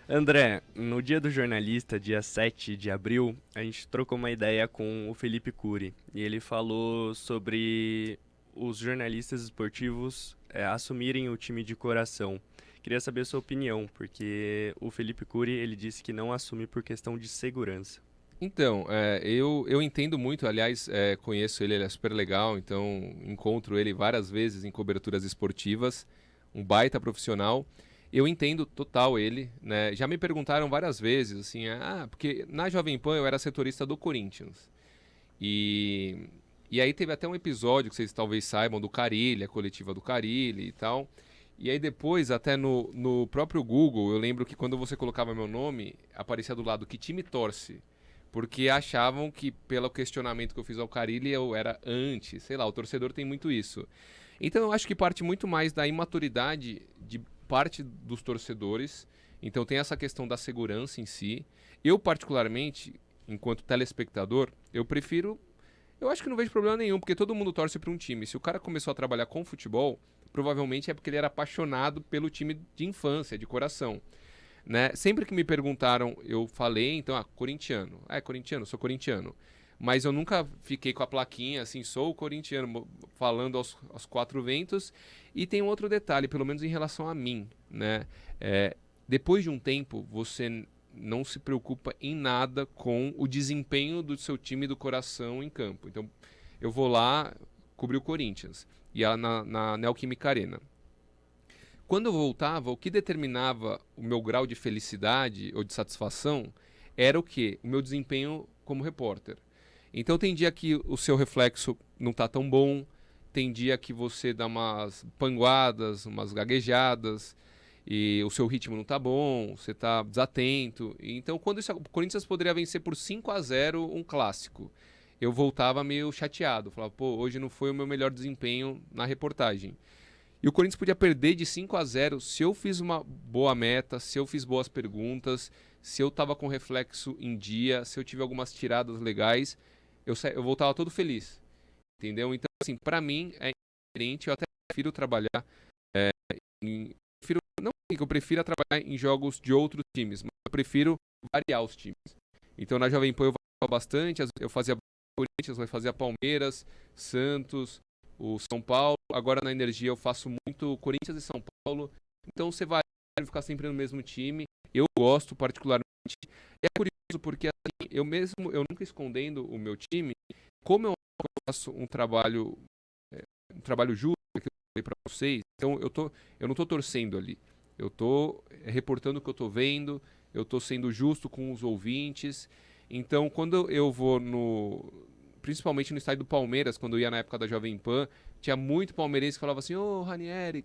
André, no dia do jornalista, dia 7 de abril, a gente trocou uma ideia com o Felipe Cury. E ele falou sobre os jornalistas esportivos assumirem o time de coração. Queria saber a sua opinião, porque o Felipe Cury, ele disse que não assume por questão de segurança. Então, eu entendo muito, aliás, conheço ele é super legal, então encontro ele várias vezes em coberturas esportivas, um baita profissional. Eu entendo total ele, né? Já me perguntaram várias vezes, assim, porque na Jovem Pan eu era setorista do Corinthians. E aí teve até um episódio que vocês talvez saibam do Carille, a coletiva do Carille e tal. E aí depois, até no próprio Google, eu lembro que quando você colocava meu nome, aparecia do lado que time torce. Porque achavam que, pelo questionamento que eu fiz ao Carille, eu era anti, sei lá, o torcedor tem muito isso. Então eu acho que parte muito mais da imaturidade de parte dos torcedores. Então tem essa questão da segurança em si. Eu, particularmente, enquanto telespectador, eu acho que não vejo problema nenhum, porque todo mundo torce para um time. Se o cara começou a trabalhar com futebol, provavelmente é porque ele era apaixonado pelo time de infância, de coração. Né? Sempre que me perguntaram, eu falei, então, corintiano. Corintiano, sou corintiano. Mas eu nunca fiquei com a plaquinha, assim, sou corintiano, falando aos quatro ventos. E tem um outro detalhe, pelo menos em relação a mim, né? Depois de um tempo, você não se preocupa em nada com o desempenho do seu time do coração em campo. Então, eu vou lá cobrir o Corinthians, e ela na Neoquímica Arena. Quando eu voltava, o que determinava o meu grau de felicidade ou de satisfação era o quê? O meu desempenho como repórter. Então tem dia que o seu reflexo não está tão bom, tem dia que você dá umas panguadas, umas gaguejadas, e o seu ritmo não está bom, você está desatento. Então quando o Corinthians poderia vencer por 5-0 um clássico, eu voltava meio chateado, falava, hoje não foi o meu melhor desempenho na reportagem. E o Corinthians podia perder de 5-0 se eu fiz uma boa meta, se eu fiz boas perguntas, se eu estava com reflexo em dia, se eu tive algumas tiradas legais, eu voltava todo feliz, entendeu? Então, assim, para mim é diferente, eu até prefiro trabalhar não que eu prefira trabalhar em jogos de outros times, mas eu prefiro variar os times. Então, na Jovem Pan eu bastante, eu fazia Corinthians, eu fazia Palmeiras, Santos, o São Paulo. Agora na Energia eu faço muito Corinthians e São Paulo. Então você vai ficar sempre no mesmo time. Eu gosto particularmente. E é curioso porque assim, eu nunca escondendo o meu time, como eu faço um trabalho justo que eu falei para vocês. Então eu não tô torcendo ali. Eu tô reportando o que eu tô vendo, eu tô sendo justo com os ouvintes. Então, quando eu vou principalmente no estádio do Palmeiras, quando eu ia na época da Jovem Pan, tinha muito palmeirense que falava assim: ô, Ranieri,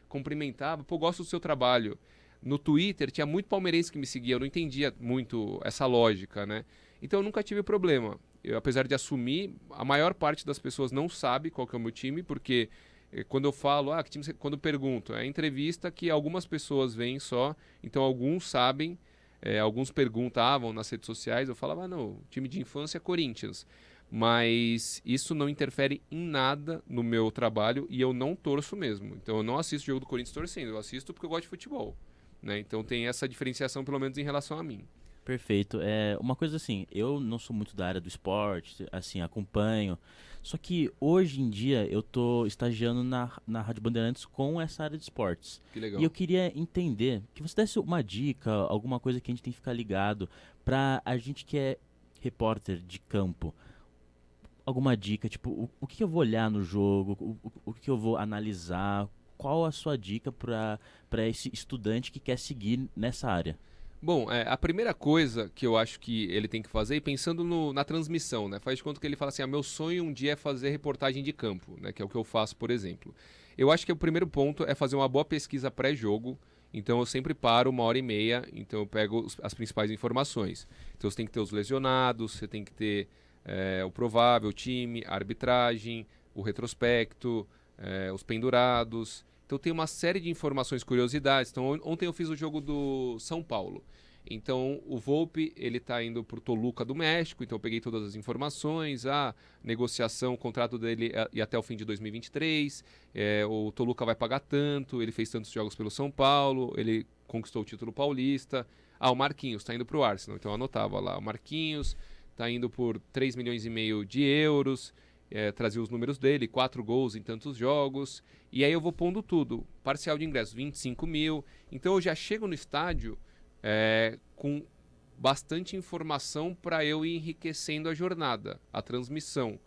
cumprimentava, pô, gosto do seu trabalho. No Twitter tinha muito palmeirense que me seguia, eu não entendia muito essa lógica, né? Então eu nunca tive problema. Eu, apesar de assumir, a maior parte das pessoas não sabe qual que é o meu time, porque quando eu falo, que time quando eu pergunto, é entrevista que algumas pessoas veem só, então alguns sabem, alguns perguntavam nas redes sociais, eu falava, não, time de infância é Corinthians. Mas isso não interfere em nada no meu trabalho e eu não torço mesmo. Então eu não assisto o jogo do Corinthians torcendo, eu assisto porque eu gosto de futebol. Né? Então tem essa diferenciação, pelo menos em relação a mim. Perfeito. Uma coisa assim, eu não sou muito da área do esporte, assim, acompanho. Só que hoje em dia eu tô estagiando na Rádio Bandeirantes com essa área de esportes. Que legal. E eu queria entender, que você desse uma dica, alguma coisa que a gente tem que ficar ligado pra a gente que é repórter de campo. Alguma dica, tipo, o que eu vou olhar no jogo, o que eu vou analisar, qual a sua dica para esse estudante que quer seguir nessa área? Bom, a primeira coisa que eu acho que ele tem que fazer, pensando na transmissão, né? Faz de conta que ele fala assim, meu sonho um dia é fazer reportagem de campo, né? Que é o que eu faço, por exemplo. Eu acho que o primeiro ponto é fazer uma boa pesquisa pré-jogo. Então eu sempre paro 1h30, então eu pego as principais informações. Então você tem que ter os lesionados, você tem que ter o provável time, a arbitragem, o retrospecto, os pendurados. Então tem uma série de informações, curiosidades. Então ontem eu fiz o jogo do São Paulo. Então o Volpi, ele está indo para o Toluca do México, então eu peguei todas as informações, a negociação, o contrato dele e até o fim de 2023, o Toluca vai pagar tanto, ele fez tantos jogos pelo São Paulo, ele conquistou o título paulista. O Marquinhos está indo para o Arsenal, então eu anotava lá, o Marquinhos está indo por 3,5 milhões de euros, trazia os números dele, 4 gols em tantos jogos, e aí eu vou pondo tudo, parcial de ingresso, 25 mil, então eu já chego no estádio com bastante informação para eu ir enriquecendo a jornada, a transmissão,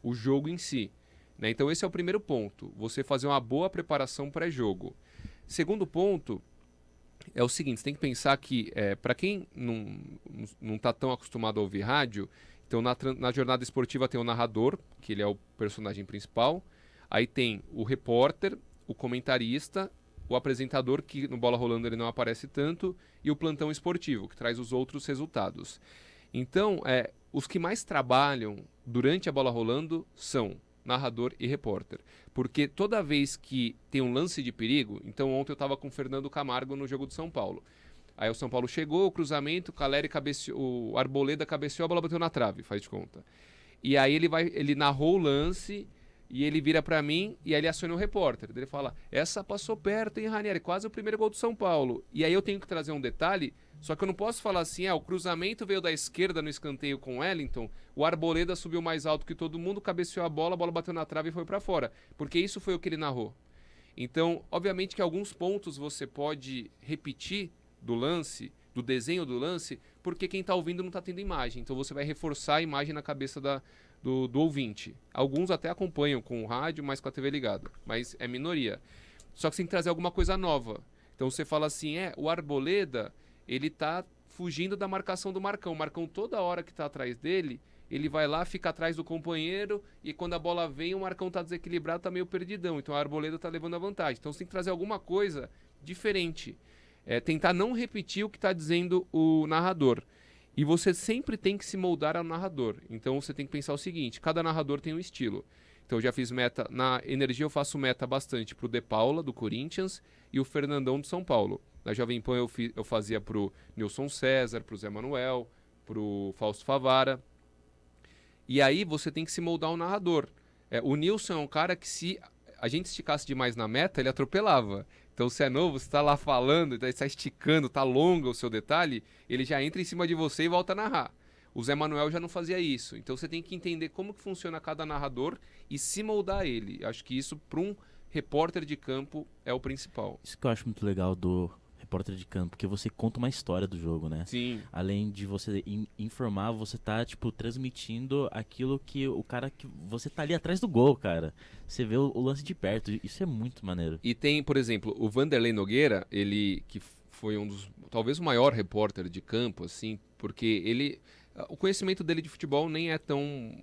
o jogo em si. Né? Então esse é o primeiro ponto, você fazer uma boa preparação pré-jogo. Segundo ponto é o seguinte, você tem que pensar que, para quem não está tão acostumado a ouvir rádio, então na jornada esportiva tem o narrador, que ele é o personagem principal, aí tem o repórter, o comentarista, o apresentador, que no Bola Rolando ele não aparece tanto, e o plantão esportivo, que traz os outros resultados. Então, os que mais trabalham durante a Bola Rolando são narrador e repórter. Porque toda vez que tem um lance de perigo, então ontem eu estava com o Fernando Camargo no jogo do São Paulo. Aí o São Paulo chegou, o cruzamento, o Caleri cabeceou, o Arboleda cabeceou, a bola bateu na trave, faz de conta. E aí ele narrou o lance e ele vira pra mim e aí ele aciona o repórter. Ele fala, essa passou perto, hein, Ranieri? Quase o primeiro gol do São Paulo. E aí eu tenho que trazer um detalhe, só que eu não posso falar assim, o cruzamento veio da esquerda no escanteio com o Wellington, o Arboleda subiu mais alto que todo mundo, cabeceou a bola bateu na trave e foi pra fora. Porque isso foi o que ele narrou. Então, obviamente que alguns pontos você pode repetir do lance, do desenho do lance, porque quem está ouvindo não está tendo imagem. Então você vai reforçar a imagem na cabeça do ouvinte. Alguns até acompanham com o rádio, mas com a TV ligada. Mas é minoria. Só que você tem que trazer alguma coisa nova. Então você fala assim, o Arboleda, ele está fugindo da marcação do Marcão. O Marcão, toda hora que está atrás dele, ele vai lá, fica atrás do companheiro, e quando a bola vem, o Marcão está desequilibrado, está meio perdidão. Então a Arboleda está levando a vantagem. Então você tem que trazer alguma coisa diferente. Tentar não repetir o que está dizendo o narrador. E você sempre tem que se moldar ao narrador. Então você tem que pensar o seguinte, cada narrador tem um estilo. Então eu já fiz meta, na Energia eu faço meta bastante pro De Paula, do Corinthians, e o Fernandão do São Paulo. Na Jovem Pan eu fazia pro Nilson César, pro Zé Manuel, pro Fausto Favara. E aí você tem que se moldar ao narrador. O Nilson é um cara que, se a gente esticasse demais na meta, ele atropelava. Então, se é novo, você está lá falando, está esticando, está longo o seu detalhe, ele já entra em cima de você e volta a narrar. O Zé Manuel já não fazia isso. Então você tem que entender como que funciona cada narrador e se moldar a ele. Acho que isso, para um repórter de campo, é o principal. Isso que eu acho muito legal do repórter de campo, porque você conta uma história do jogo, né? Sim. Além de você informar, você tá, tipo, transmitindo aquilo que o cara que você tá ali atrás do gol, cara. Você vê o lance de perto, isso é muito maneiro. E tem, por exemplo, o Vanderlei Nogueira, ele que foi um dos, talvez o maior repórter de campo, assim, porque o conhecimento dele de futebol nem é tão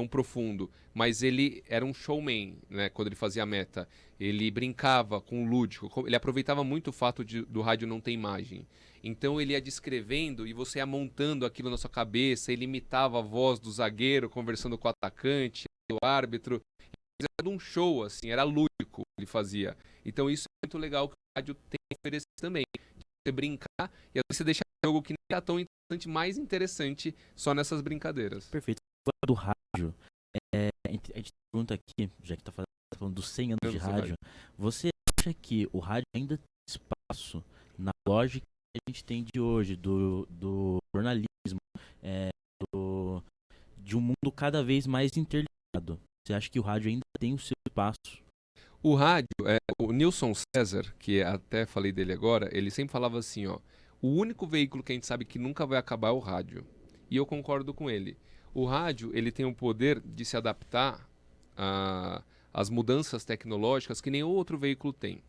profundo, mas ele era um showman, né, quando ele fazia a meta. Ele brincava com o lúdico, ele aproveitava muito o fato do rádio não ter imagem. Então ele ia descrevendo e você ia montando aquilo na sua cabeça, ele imitava a voz do zagueiro conversando com o atacante, do árbitro. Era um show, assim, era lúdico que ele fazia. Então isso é muito legal que o rádio tem a oferecer também. Você brincar e aí você deixar o jogo que nem é tão interessante, mais interessante só nessas brincadeiras. Perfeito. Do rádio, a gente pergunta aqui, já que tá falando dos 100 anos de rádio, você acha que o rádio ainda tem espaço na lógica que a gente tem de hoje, do jornalismo, de um mundo cada vez mais interligado? Você acha que o rádio ainda tem o seu espaço? O rádio, o Nilson César, que até falei dele agora, ele sempre falava assim, ó, o único veículo que a gente sabe que nunca vai acabar é o rádio. E eu concordo com ele. O rádio, ele tem o poder de se adaptar às mudanças tecnológicas que nenhum outro veículo tem.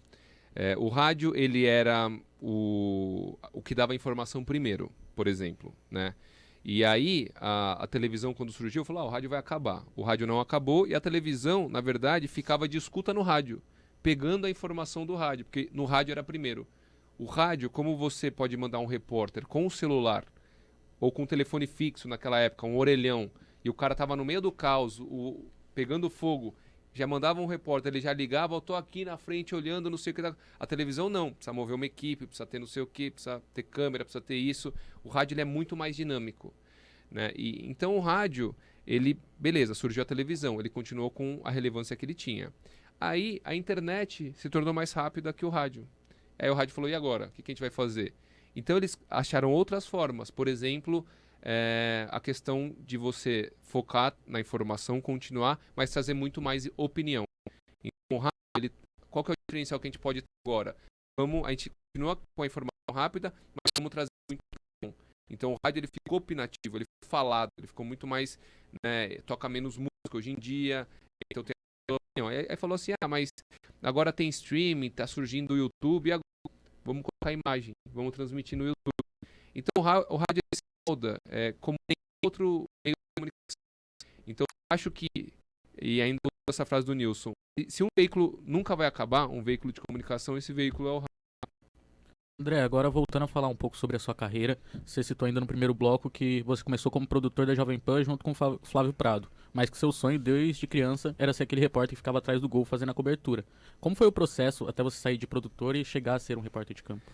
O rádio, ele era o que dava informação primeiro, por exemplo, né? E aí, a televisão, quando surgiu, falou, o rádio vai acabar. O rádio não acabou e a televisão, na verdade, ficava de escuta no rádio, pegando a informação do rádio, porque no rádio era primeiro. O rádio, como você pode mandar um repórter com o celular ou com um telefone fixo naquela época, um orelhão, e o cara tava no meio do caos, pegando fogo, já mandava um repórter, ele já ligava, eu tô aqui na frente olhando, não sei o que. A televisão não, precisa mover uma equipe, precisa ter não sei o que, precisa ter câmera, precisa ter isso. O rádio ele é muito mais dinâmico, né? E, então o rádio, beleza, surgiu a televisão, ele continuou com a relevância que ele tinha. Aí a internet se tornou mais rápida que o rádio. Aí o rádio falou, e agora? O que a gente vai fazer? Então eles acharam outras formas, por exemplo, a questão de você focar na informação, continuar, mas trazer muito mais opinião. Então o rádio, qual que é o diferencial que a gente pode ter agora? A gente continua com a informação rápida, mas vamos trazer muita opinião. Então o rádio ele ficou opinativo, ele ficou falado, ele ficou muito mais, né, toca menos música hoje em dia, então tem opinião. Aí falou assim, mas agora tem streaming, tá surgindo o YouTube, e agora vamos colocar imagem, vamos transmitir no YouTube. Então o rádio se molda como nenhum outro meio de comunicação. Então eu acho que, e ainda essa frase do Nilson, se um veículo nunca vai acabar, um veículo de comunicação, esse veículo é o rádio. André, agora voltando a falar um pouco sobre a sua carreira, você citou ainda no primeiro bloco que você começou como produtor da Jovem Pan junto com o Flávio Prado, mas que seu sonho desde criança era ser aquele repórter que ficava atrás do gol fazendo a cobertura. Como foi o processo até você sair de produtor e chegar a ser um repórter de campo?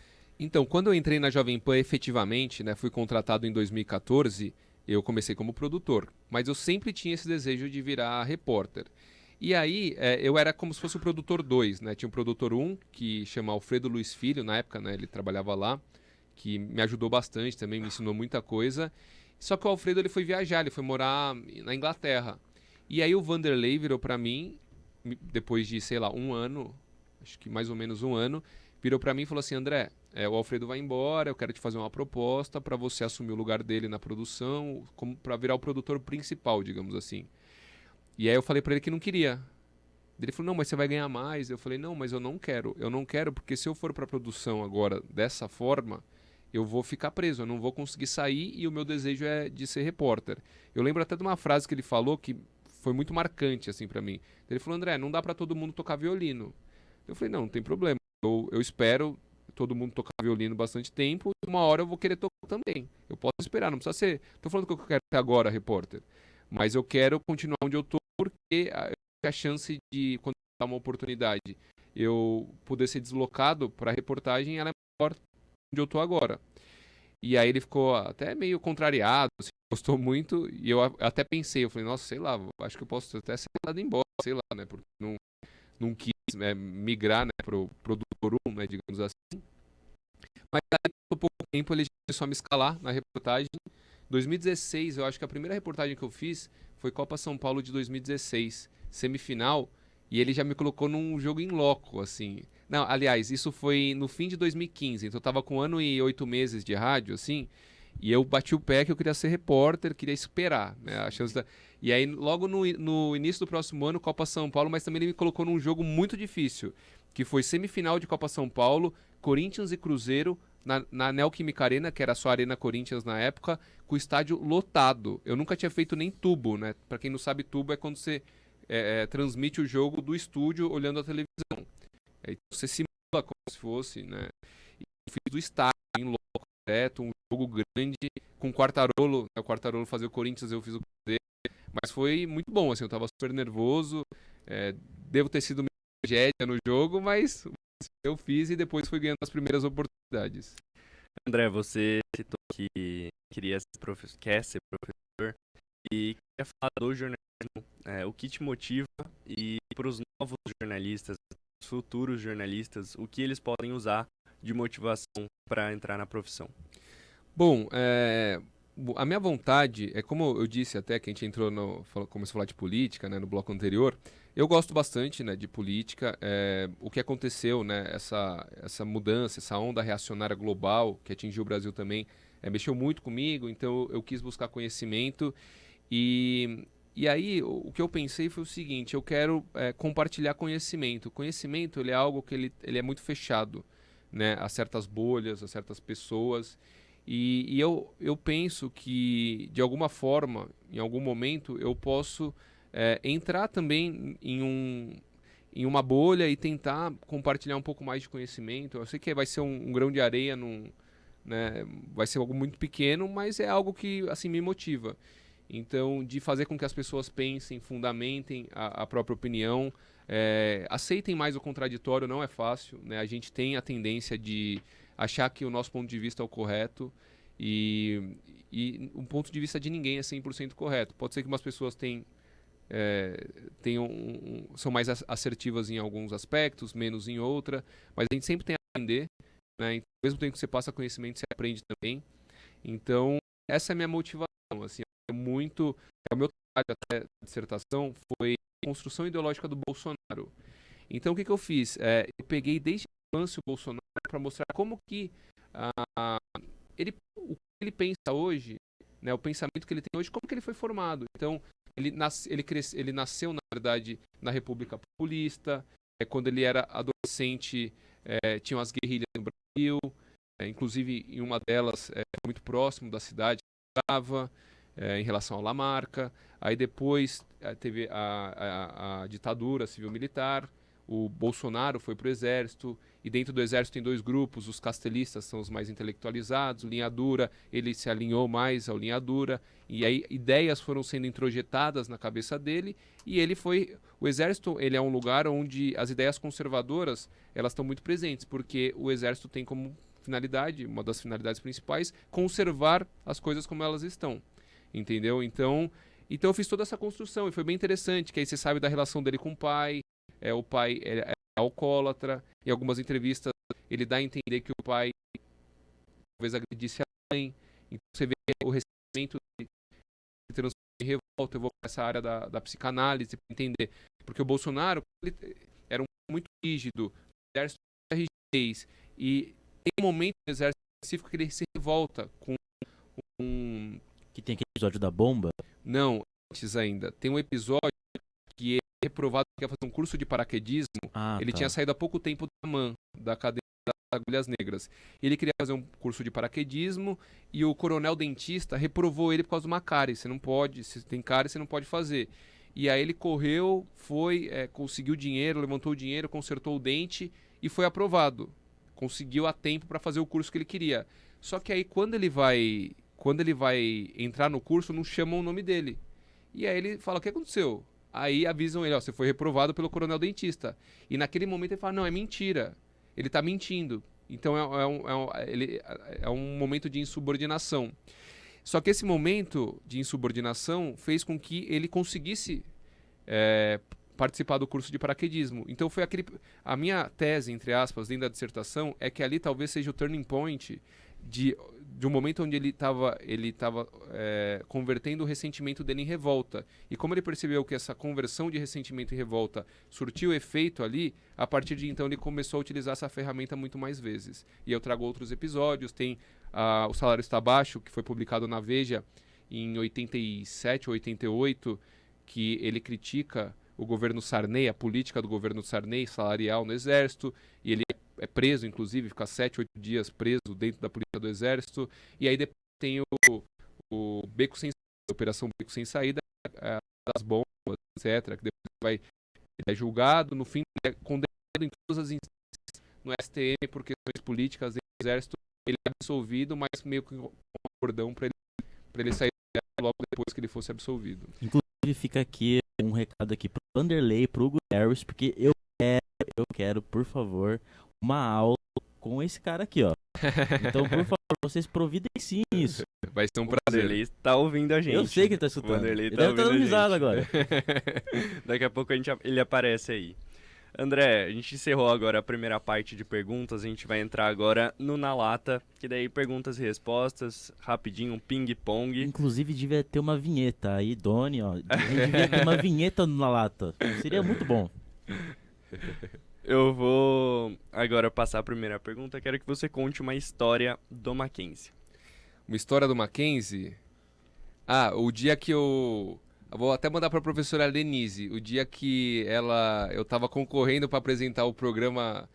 Então, quando eu entrei na Jovem Pan efetivamente, né, fui contratado em 2014, eu comecei como produtor, mas eu sempre tinha esse desejo de virar repórter. E aí, eu era como se fosse o produtor 2, né? Tinha um produtor 1, que chama Alfredo Luiz Filho, na época, né? Ele trabalhava lá, que me ajudou bastante também, me ensinou muita coisa. Só que o Alfredo, ele foi viajar, ele foi morar na Inglaterra. E aí o Vanderlei virou pra mim, depois de, sei lá, um ano, acho que mais ou menos um ano, virou pra mim e falou assim, André, o Alfredo vai embora, eu quero te fazer uma proposta pra você assumir o lugar dele na produção, pra virar o produtor principal, digamos assim. E aí eu falei pra ele que não queria. Ele falou, não, mas você vai ganhar mais. Eu falei, não, mas eu não quero. Eu não quero porque se eu for pra produção agora dessa forma, eu vou ficar preso, eu não vou conseguir sair e o meu desejo é de ser repórter. Eu lembro até de uma frase que ele falou que foi muito marcante assim pra mim. Ele falou, André, não dá pra todo mundo tocar violino. Eu falei, não tem problema. Eu espero todo mundo tocar violino bastante tempo e uma hora eu vou querer tocar também. Eu posso esperar, não precisa ser... Tô falando que eu quero ser agora repórter. Mas eu quero continuar onde eu tô porque a chance de, quando dá uma oportunidade, eu poder ser deslocado para reportagem, ela é maior onde eu tô agora. E aí ele ficou até meio contrariado, assim, gostou muito, e eu até pensei, eu falei, nossa, sei lá, acho que eu posso até ser mandado embora, sei lá, né, porque não quis migrar, né, pro produtor 1, né, digamos assim. Mas aí, por pouco tempo, ele começou a me escalar na reportagem, 2016, eu acho que a primeira reportagem que eu fiz foi Copa São Paulo de 2016, semifinal, e ele já me colocou num jogo em loco, assim. Não, aliás, isso foi no fim de 2015, então eu tava com 1 ano e 8 meses de rádio, assim, e eu bati o pé que eu queria ser repórter, queria esperar, né, a chance da... E aí, logo no início do próximo ano, Copa São Paulo, mas também ele me colocou num jogo muito difícil, que foi semifinal de Copa São Paulo, Corinthians e Cruzeiro, na Neoquímica Arena, que era só a Arena Corinthians na época, com o estádio lotado. Eu nunca tinha feito nem tubo, né? Pra quem não sabe, tubo é quando você transmite o jogo do estúdio olhando a televisão. Aí você simula como se fosse, né? E eu fiz do estádio, em loco, direto, um jogo grande, com Quartarolo. O Quartarolo fazia o Corinthians, eu fiz o Cruzeiro. Mas foi muito bom, assim, eu tava super nervoso. Devo ter sido meio tragédia no jogo, mas eu fiz e depois fui ganhando as primeiras oportunidades. André, você citou que quer ser professor e quer falar do jornalismo, o que te motiva e para os novos jornalistas, os futuros jornalistas, o que eles podem usar de motivação para entrar na profissão? Bom, a minha vontade é, como eu disse até que a gente começou a falar de política, né, no bloco anterior, eu gosto bastante, né, de política, o que aconteceu, né, essa mudança, essa onda reacionária global que atingiu o Brasil também, mexeu muito comigo, então eu quis buscar conhecimento e aí o que eu pensei foi o seguinte, eu quero compartilhar conhecimento. O conhecimento, ele é algo que ele é muito fechado, né, a certas bolhas, a certas pessoas. E eu penso que, de alguma forma, em algum momento, eu posso entrar também em uma bolha e tentar compartilhar um pouco mais de conhecimento. Eu sei que vai ser um grão de areia, né, vai ser algo muito pequeno, mas é algo que assim, me motiva. Então, de fazer com que as pessoas pensem, fundamentem a própria opinião, aceitem mais o contraditório, não é fácil, né? A gente tem a tendência de achar que o nosso ponto de vista é o correto e um ponto de vista de ninguém é 100% correto. Pode ser que umas pessoas são mais assertivas em alguns aspectos, menos em outra, mas a gente sempre tem a aprender, né? Então, ao mesmo tempo que você passa conhecimento, você aprende também. Então, essa é a minha motivação, assim, o meu trabalho até de dissertação foi a construção ideológica do Bolsonaro. Então, o que eu fiz? Eu peguei desde a infância o Bolsonaro para mostrar como que o que ele pensa hoje, né, o pensamento que ele tem hoje, como que ele foi formado. Então, ele nasceu, na verdade, na República Populista, quando ele era adolescente, tinham as guerrilhas no Brasil, inclusive em uma delas, muito próximo da cidade que estava, em relação ao Lamarca. Aí depois teve a ditadura civil-militar, o Bolsonaro foi para o exército, e dentro do exército tem dois grupos, os castelistas são os mais intelectualizados, o linha dura, ele se alinhou mais ao linha dura, e aí ideias foram sendo introjetadas na cabeça dele, e o exército, ele é um lugar onde as ideias conservadoras, elas estão muito presentes, porque o exército tem como finalidade, uma das finalidades principais, conservar as coisas como elas estão. Entendeu? Então eu fiz toda essa construção e foi bem interessante, que aí você sabe da relação dele com o pai é alcoólatra, em algumas entrevistas ele dá a entender que o pai talvez agredisse a mãe, então você vê o ressentimento se transforma em revolta. Eu vou para essa área da psicanálise para entender, porque o Bolsonaro ele era muito rígido, o exército era rigidez, e tem um momento no exército específico que ele se revolta com Que tem aquele episódio da bomba? Não, antes ainda. Tem um episódio que ele é reprovado, que ia fazer um curso de paraquedismo. Ele tinha saído há pouco tempo da AMAN, da Academia das Agulhas Negras. Ele queria fazer um curso de paraquedismo e o coronel dentista reprovou ele por causa de uma cárie. Você não pode, se tem cárie, você não pode fazer. E aí ele correu, conseguiu dinheiro, levantou o dinheiro, consertou o dente e foi aprovado. Conseguiu a tempo para fazer o curso que ele queria. Só que aí quando ele vai entrar no curso, não chamam o nome dele. E aí ele fala, o que aconteceu? Aí avisam ele, você foi reprovado pelo coronel dentista. E naquele momento ele fala, não, é mentira. Ele está mentindo. Então é um momento de insubordinação. Só que esse momento de insubordinação fez com que ele conseguisse participar do curso de paraquedismo. Então a minha tese, entre aspas, dentro da dissertação, é que ali talvez seja o turning point de um momento onde ele estava convertendo o ressentimento dele em revolta. E como ele percebeu que essa conversão de ressentimento em revolta surtiu efeito ali, a partir de então ele começou a utilizar essa ferramenta muito mais vezes. E eu trago outros episódios, tem O Salário Está Baixo, que foi publicado na Veja em 87 ou 88, que ele critica o governo Sarney, a política do governo Sarney salarial no Exército, e ele é preso, inclusive, fica 7, 8 dias preso dentro da polícia do Exército. E aí depois tem o Beco Sem Saída, a Operação Beco Sem Saída, das bombas, etc., que depois ele é julgado, no fim ele é condenado em todas as instâncias no STM por questões políticas do Exército. Ele é absolvido, mas meio que um acordão para ele sair logo depois que ele fosse absolvido. Inclusive fica aqui um recado aqui pro Vanderlei, pro Hugo Harris, porque eu quero, por favor, uma aula com esse cara aqui, ó. Então, por favor, vocês providenciem isso. Vai ser um O prazer. Vanderlei tá ouvindo a gente. Eu sei que ele tá O escutando. Vanderlei Ele tá deve estar ouvindo dando a risada gente. agora. Daqui a pouco ele aparece aí. André, a gente encerrou agora a primeira parte de perguntas, a gente vai entrar agora no Na Lata, que daí perguntas e respostas, rapidinho, um ping-pong. Inclusive, devia ter uma vinheta aí, Doni, ó. Devia ter uma vinheta na lata. Seria muito bom. Eu vou agora passar a primeira pergunta, quero que você conte uma história do Mackenzie. Uma história do Mackenzie? O dia que eu vou até mandar para a professora Lenise. O dia que eu estava concorrendo para apresentar o programa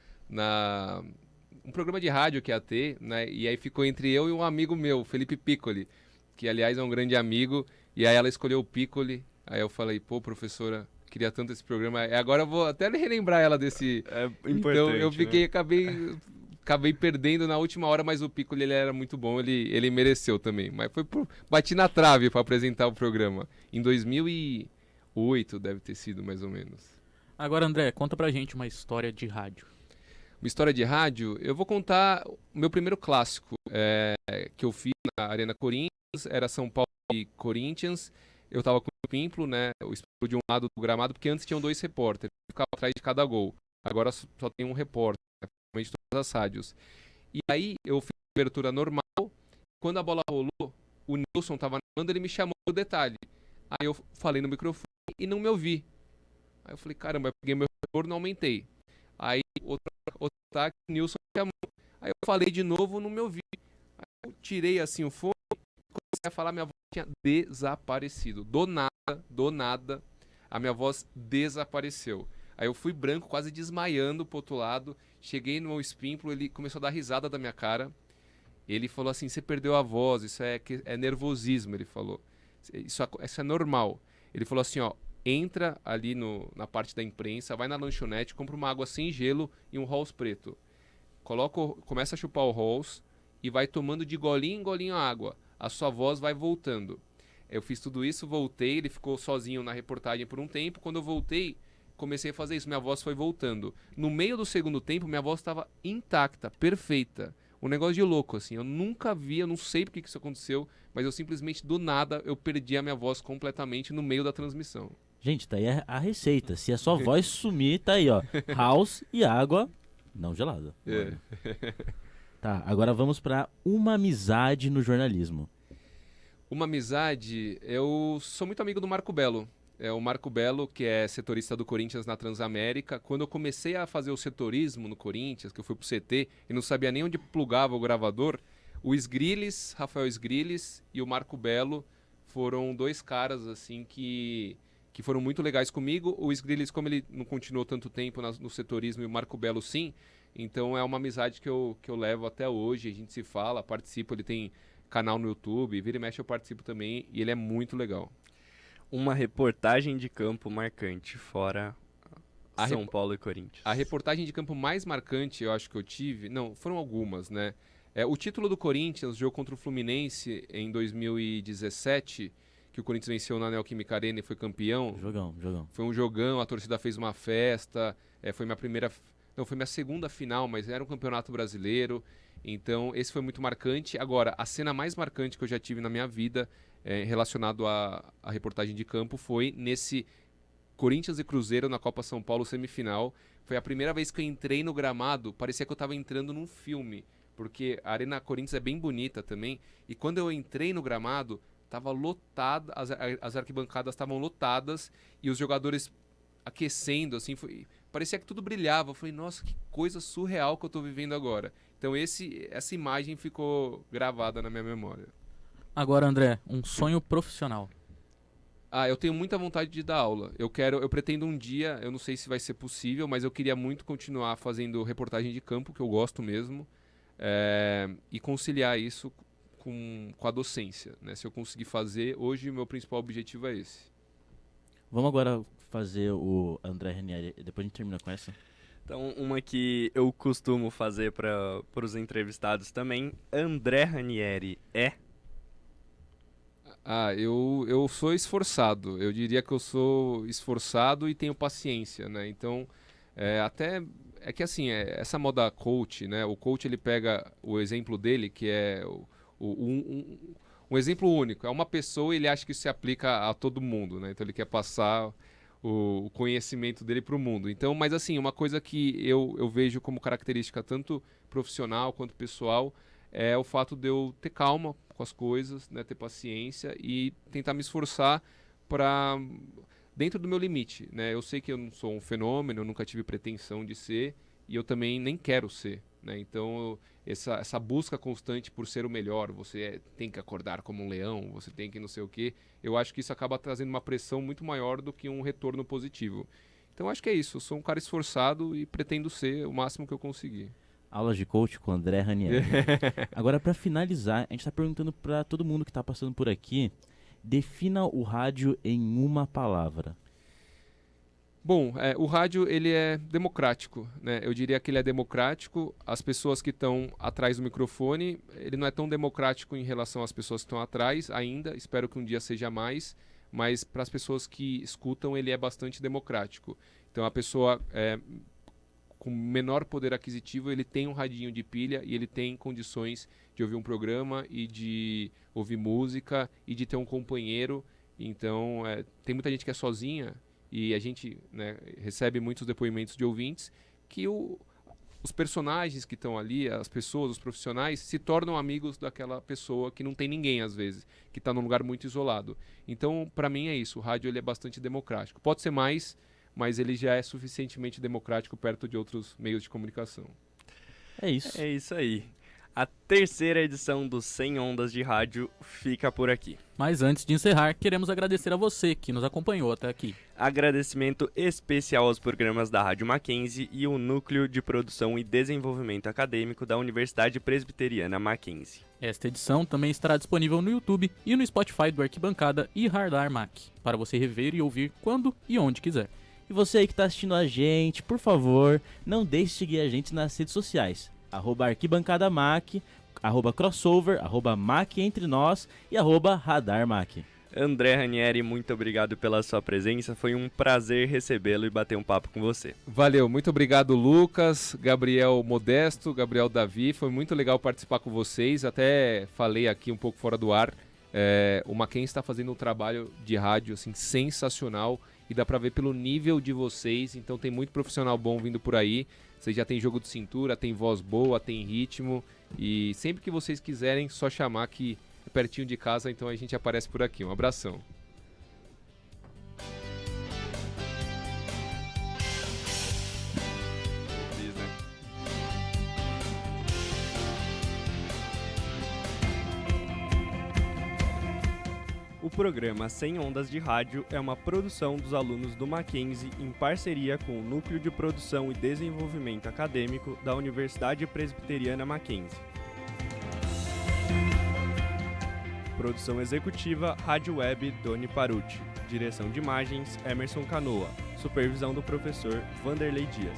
um programa de rádio que ia ter, né? E aí ficou entre eu e um amigo meu, Felipe Piccoli, que aliás é um grande amigo. E aí ela escolheu o Piccoli. Aí eu falei, pô, professora, queria tanto esse programa. Agora eu vou até relembrar ela desse. É importante, Então eu fiquei, né? acabei perdendo na última hora, mas o Piccoli ele era muito bom, ele mereceu também. Mas bati na trave para apresentar o programa. Em 2008 deve ter sido, mais ou menos. Agora, André, conta pra gente uma história de rádio. Uma história de rádio, eu vou contar o meu primeiro clássico que eu fiz na Arena Corinthians, era São Paulo e Corinthians. Eu tava com o Pimplo, né, o Pimplo de um lado do gramado, porque antes tinham 2 repórteres, ficava atrás de cada gol. Agora só tem um repórter, praticamente todas as rádios. E aí eu fiz a cobertura normal, quando a bola rolou, o Nilson tava narrando, ele me chamou no detalhe. Aí eu falei no microfone e não me ouvi. Aí eu falei, caramba, eu peguei meu retorno, aumentei. Aí outro ataque, o Nilson me chamou. Aí eu falei de novo, não me ouvi. Aí eu tirei assim o fone, comecei a falar, minha voz tinha desaparecido. Do nada, a minha voz desapareceu. Aí eu fui branco, quase desmaiando pro outro lado. Cheguei no meu Espimplo, ele começou a dar risada da minha cara. Ele falou assim, você perdeu a voz, isso é nervosismo, ele falou. Isso é normal. Ele falou assim, ó, entra ali na parte da imprensa, vai na lanchonete, compra uma água sem gelo e um Halls preto. Começa a chupar o Halls e vai tomando de golinho em golinho a água. A sua voz vai voltando. Eu fiz tudo isso, voltei, ele ficou sozinho na reportagem por um tempo. Quando eu voltei, comecei a fazer isso, minha voz foi voltando. No meio do segundo tempo, minha voz estava intacta, perfeita. Um negócio de louco, assim. Eu nunca vi, eu não sei porque que isso aconteceu, mas eu simplesmente, do nada, eu perdi a minha voz completamente no meio da transmissão. Gente, tá aí a receita. Se a sua voz sumir, tá aí, ó. House e água não gelada. É. Tá, agora vamos pra uma amizade no jornalismo. Uma amizade, eu sou muito amigo do Marco Belo. O Marco Belo, que é setorista do Corinthians na Transamérica. Quando eu comecei a fazer o setorismo no Corinthians, que eu fui pro CT e não sabia nem onde plugava o gravador, o Sgrillis, Rafael Sgrillis e o Marco Belo foram 2 caras assim que foram muito legais comigo. O Sgrillis, como ele não continuou tanto tempo no setorismo, e o Marco Belo sim, então é uma amizade que eu levo até hoje. A gente se fala, participa, ele tem canal no YouTube, vira e mexe eu participo também, e ele é muito legal. Uma reportagem de campo marcante, fora São Paulo e Corinthians. A reportagem de campo mais marcante, eu acho que eu tive... Não, foram algumas, né? O título do Corinthians, o jogo contra o Fluminense em 2017, que o Corinthians venceu na Neoquímica Arena e foi campeão. Jogão. Foi um jogão, a torcida fez uma festa, foi minha segunda final, mas era um campeonato brasileiro. Então, esse foi muito marcante. Agora, a cena mais marcante que eu já tive na minha vida relacionado à reportagem de campo foi nesse Corinthians e Cruzeiro na Copa São Paulo semifinal. Foi a primeira vez que eu entrei no gramado, parecia que eu estava entrando num filme, porque a Arena Corinthians é bem bonita também, e quando eu entrei no gramado, estava lotada, as arquibancadas estavam lotadas, e os jogadores aquecendo, assim, parecia que tudo brilhava. Eu falei, nossa, que coisa surreal que eu estou vivendo agora. Então essa imagem ficou gravada na minha memória. Agora, André, um sonho profissional. Eu tenho muita vontade de dar aula. Eu pretendo um dia, eu não sei se vai ser possível, mas eu queria muito continuar fazendo reportagem de campo, que eu gosto mesmo, e conciliar isso com a docência, né? Se eu conseguir fazer, hoje o meu principal objetivo é esse. Vamos agora fazer o André Ranieri, depois a gente termina com essa. Então, uma que eu costumo fazer para os entrevistados também, André Ranieri é... Eu sou esforçado. Eu diria que eu sou esforçado e tenho paciência, né? Então, é que assim, essa moda coach, né? O coach, ele pega o exemplo dele, que é um exemplo único. É uma pessoa e ele acha que isso se aplica a todo mundo, né? Então, ele quer passar o conhecimento dele para o mundo. Então, mas assim, uma coisa que eu vejo como característica tanto profissional quanto pessoal é o fato de eu ter calma com as coisas, né, ter paciência e tentar me esforçar para dentro do meu limite, né? Eu sei que eu não sou um fenômeno, eu nunca tive pretensão de ser e eu também nem quero ser, né? Então essa busca constante por ser o melhor, você tem que acordar como um leão, você tem que não sei o quê, eu acho que isso acaba trazendo uma pressão muito maior do que um retorno positivo. Então acho que é isso, eu sou um cara esforçado e pretendo ser o máximo que eu conseguir. Aulas de coach com André Ranieri. Agora, para finalizar, a gente está perguntando para todo mundo que está passando por aqui, defina o rádio em uma palavra. Bom, o rádio ele é democrático, né? Eu diria que ele é democrático. As pessoas que estão atrás do microfone, ele não é tão democrático em relação às pessoas que estão atrás ainda. Espero que um dia seja mais, mas para as pessoas que escutam, ele é bastante democrático. Então, a pessoa com menor poder aquisitivo, ele tem um radinho de pilha e ele tem condições de ouvir um programa e de ouvir música e de ter um companheiro. Então, tem muita gente que é sozinha e a gente, né, recebe muitos depoimentos de ouvintes que os personagens que estão ali, as pessoas, os profissionais, se tornam amigos daquela pessoa que não tem ninguém, às vezes, que está num lugar muito isolado. Então, para mim é isso, o rádio ele é bastante democrático. Pode ser mais, mas ele já é suficientemente democrático perto de outros meios de comunicação. É isso. É isso aí. A terceira edição do 100 Ondas de Rádio fica por aqui. Mas antes de encerrar, queremos agradecer a você que nos acompanhou até aqui. Agradecimento especial aos programas da Rádio Mackenzie e o Núcleo de Produção e Desenvolvimento Acadêmico da Universidade Presbiteriana Mackenzie. Esta edição também estará disponível no YouTube e no Spotify do Arquibancada e Radar Mac, para você rever e ouvir quando e onde quiser. E você aí que está assistindo a gente, por favor, não deixe de seguir a gente nas redes sociais. @arquibancadamac, @crossover, @mac entre nós e @radarmac. André Ranieri, muito obrigado pela sua presença. Foi um prazer recebê-lo e bater um papo com você. Valeu, muito obrigado, Lucas, Gabriel Modesto, Gabriel Davi. Foi muito legal participar com vocês. Até falei aqui um pouco fora do ar. O Mackenzie está fazendo um trabalho de rádio assim, sensacional e dá para ver pelo nível de vocês. Então tem muito profissional bom vindo por aí. Vocês já tem jogo de cintura, tem voz boa, tem ritmo. E sempre que vocês quiserem, só chamar que é pertinho de casa, então a gente aparece por aqui. Um abração. O programa 100 Ondas de Rádio é uma produção dos alunos do Mackenzie em parceria com o Núcleo de Produção e Desenvolvimento Acadêmico da Universidade Presbiteriana Mackenzie. Produção executiva Rádio Web Doni Paruti. Direção de imagens Emerson Canoa. Supervisão do professor Vanderlei Dias.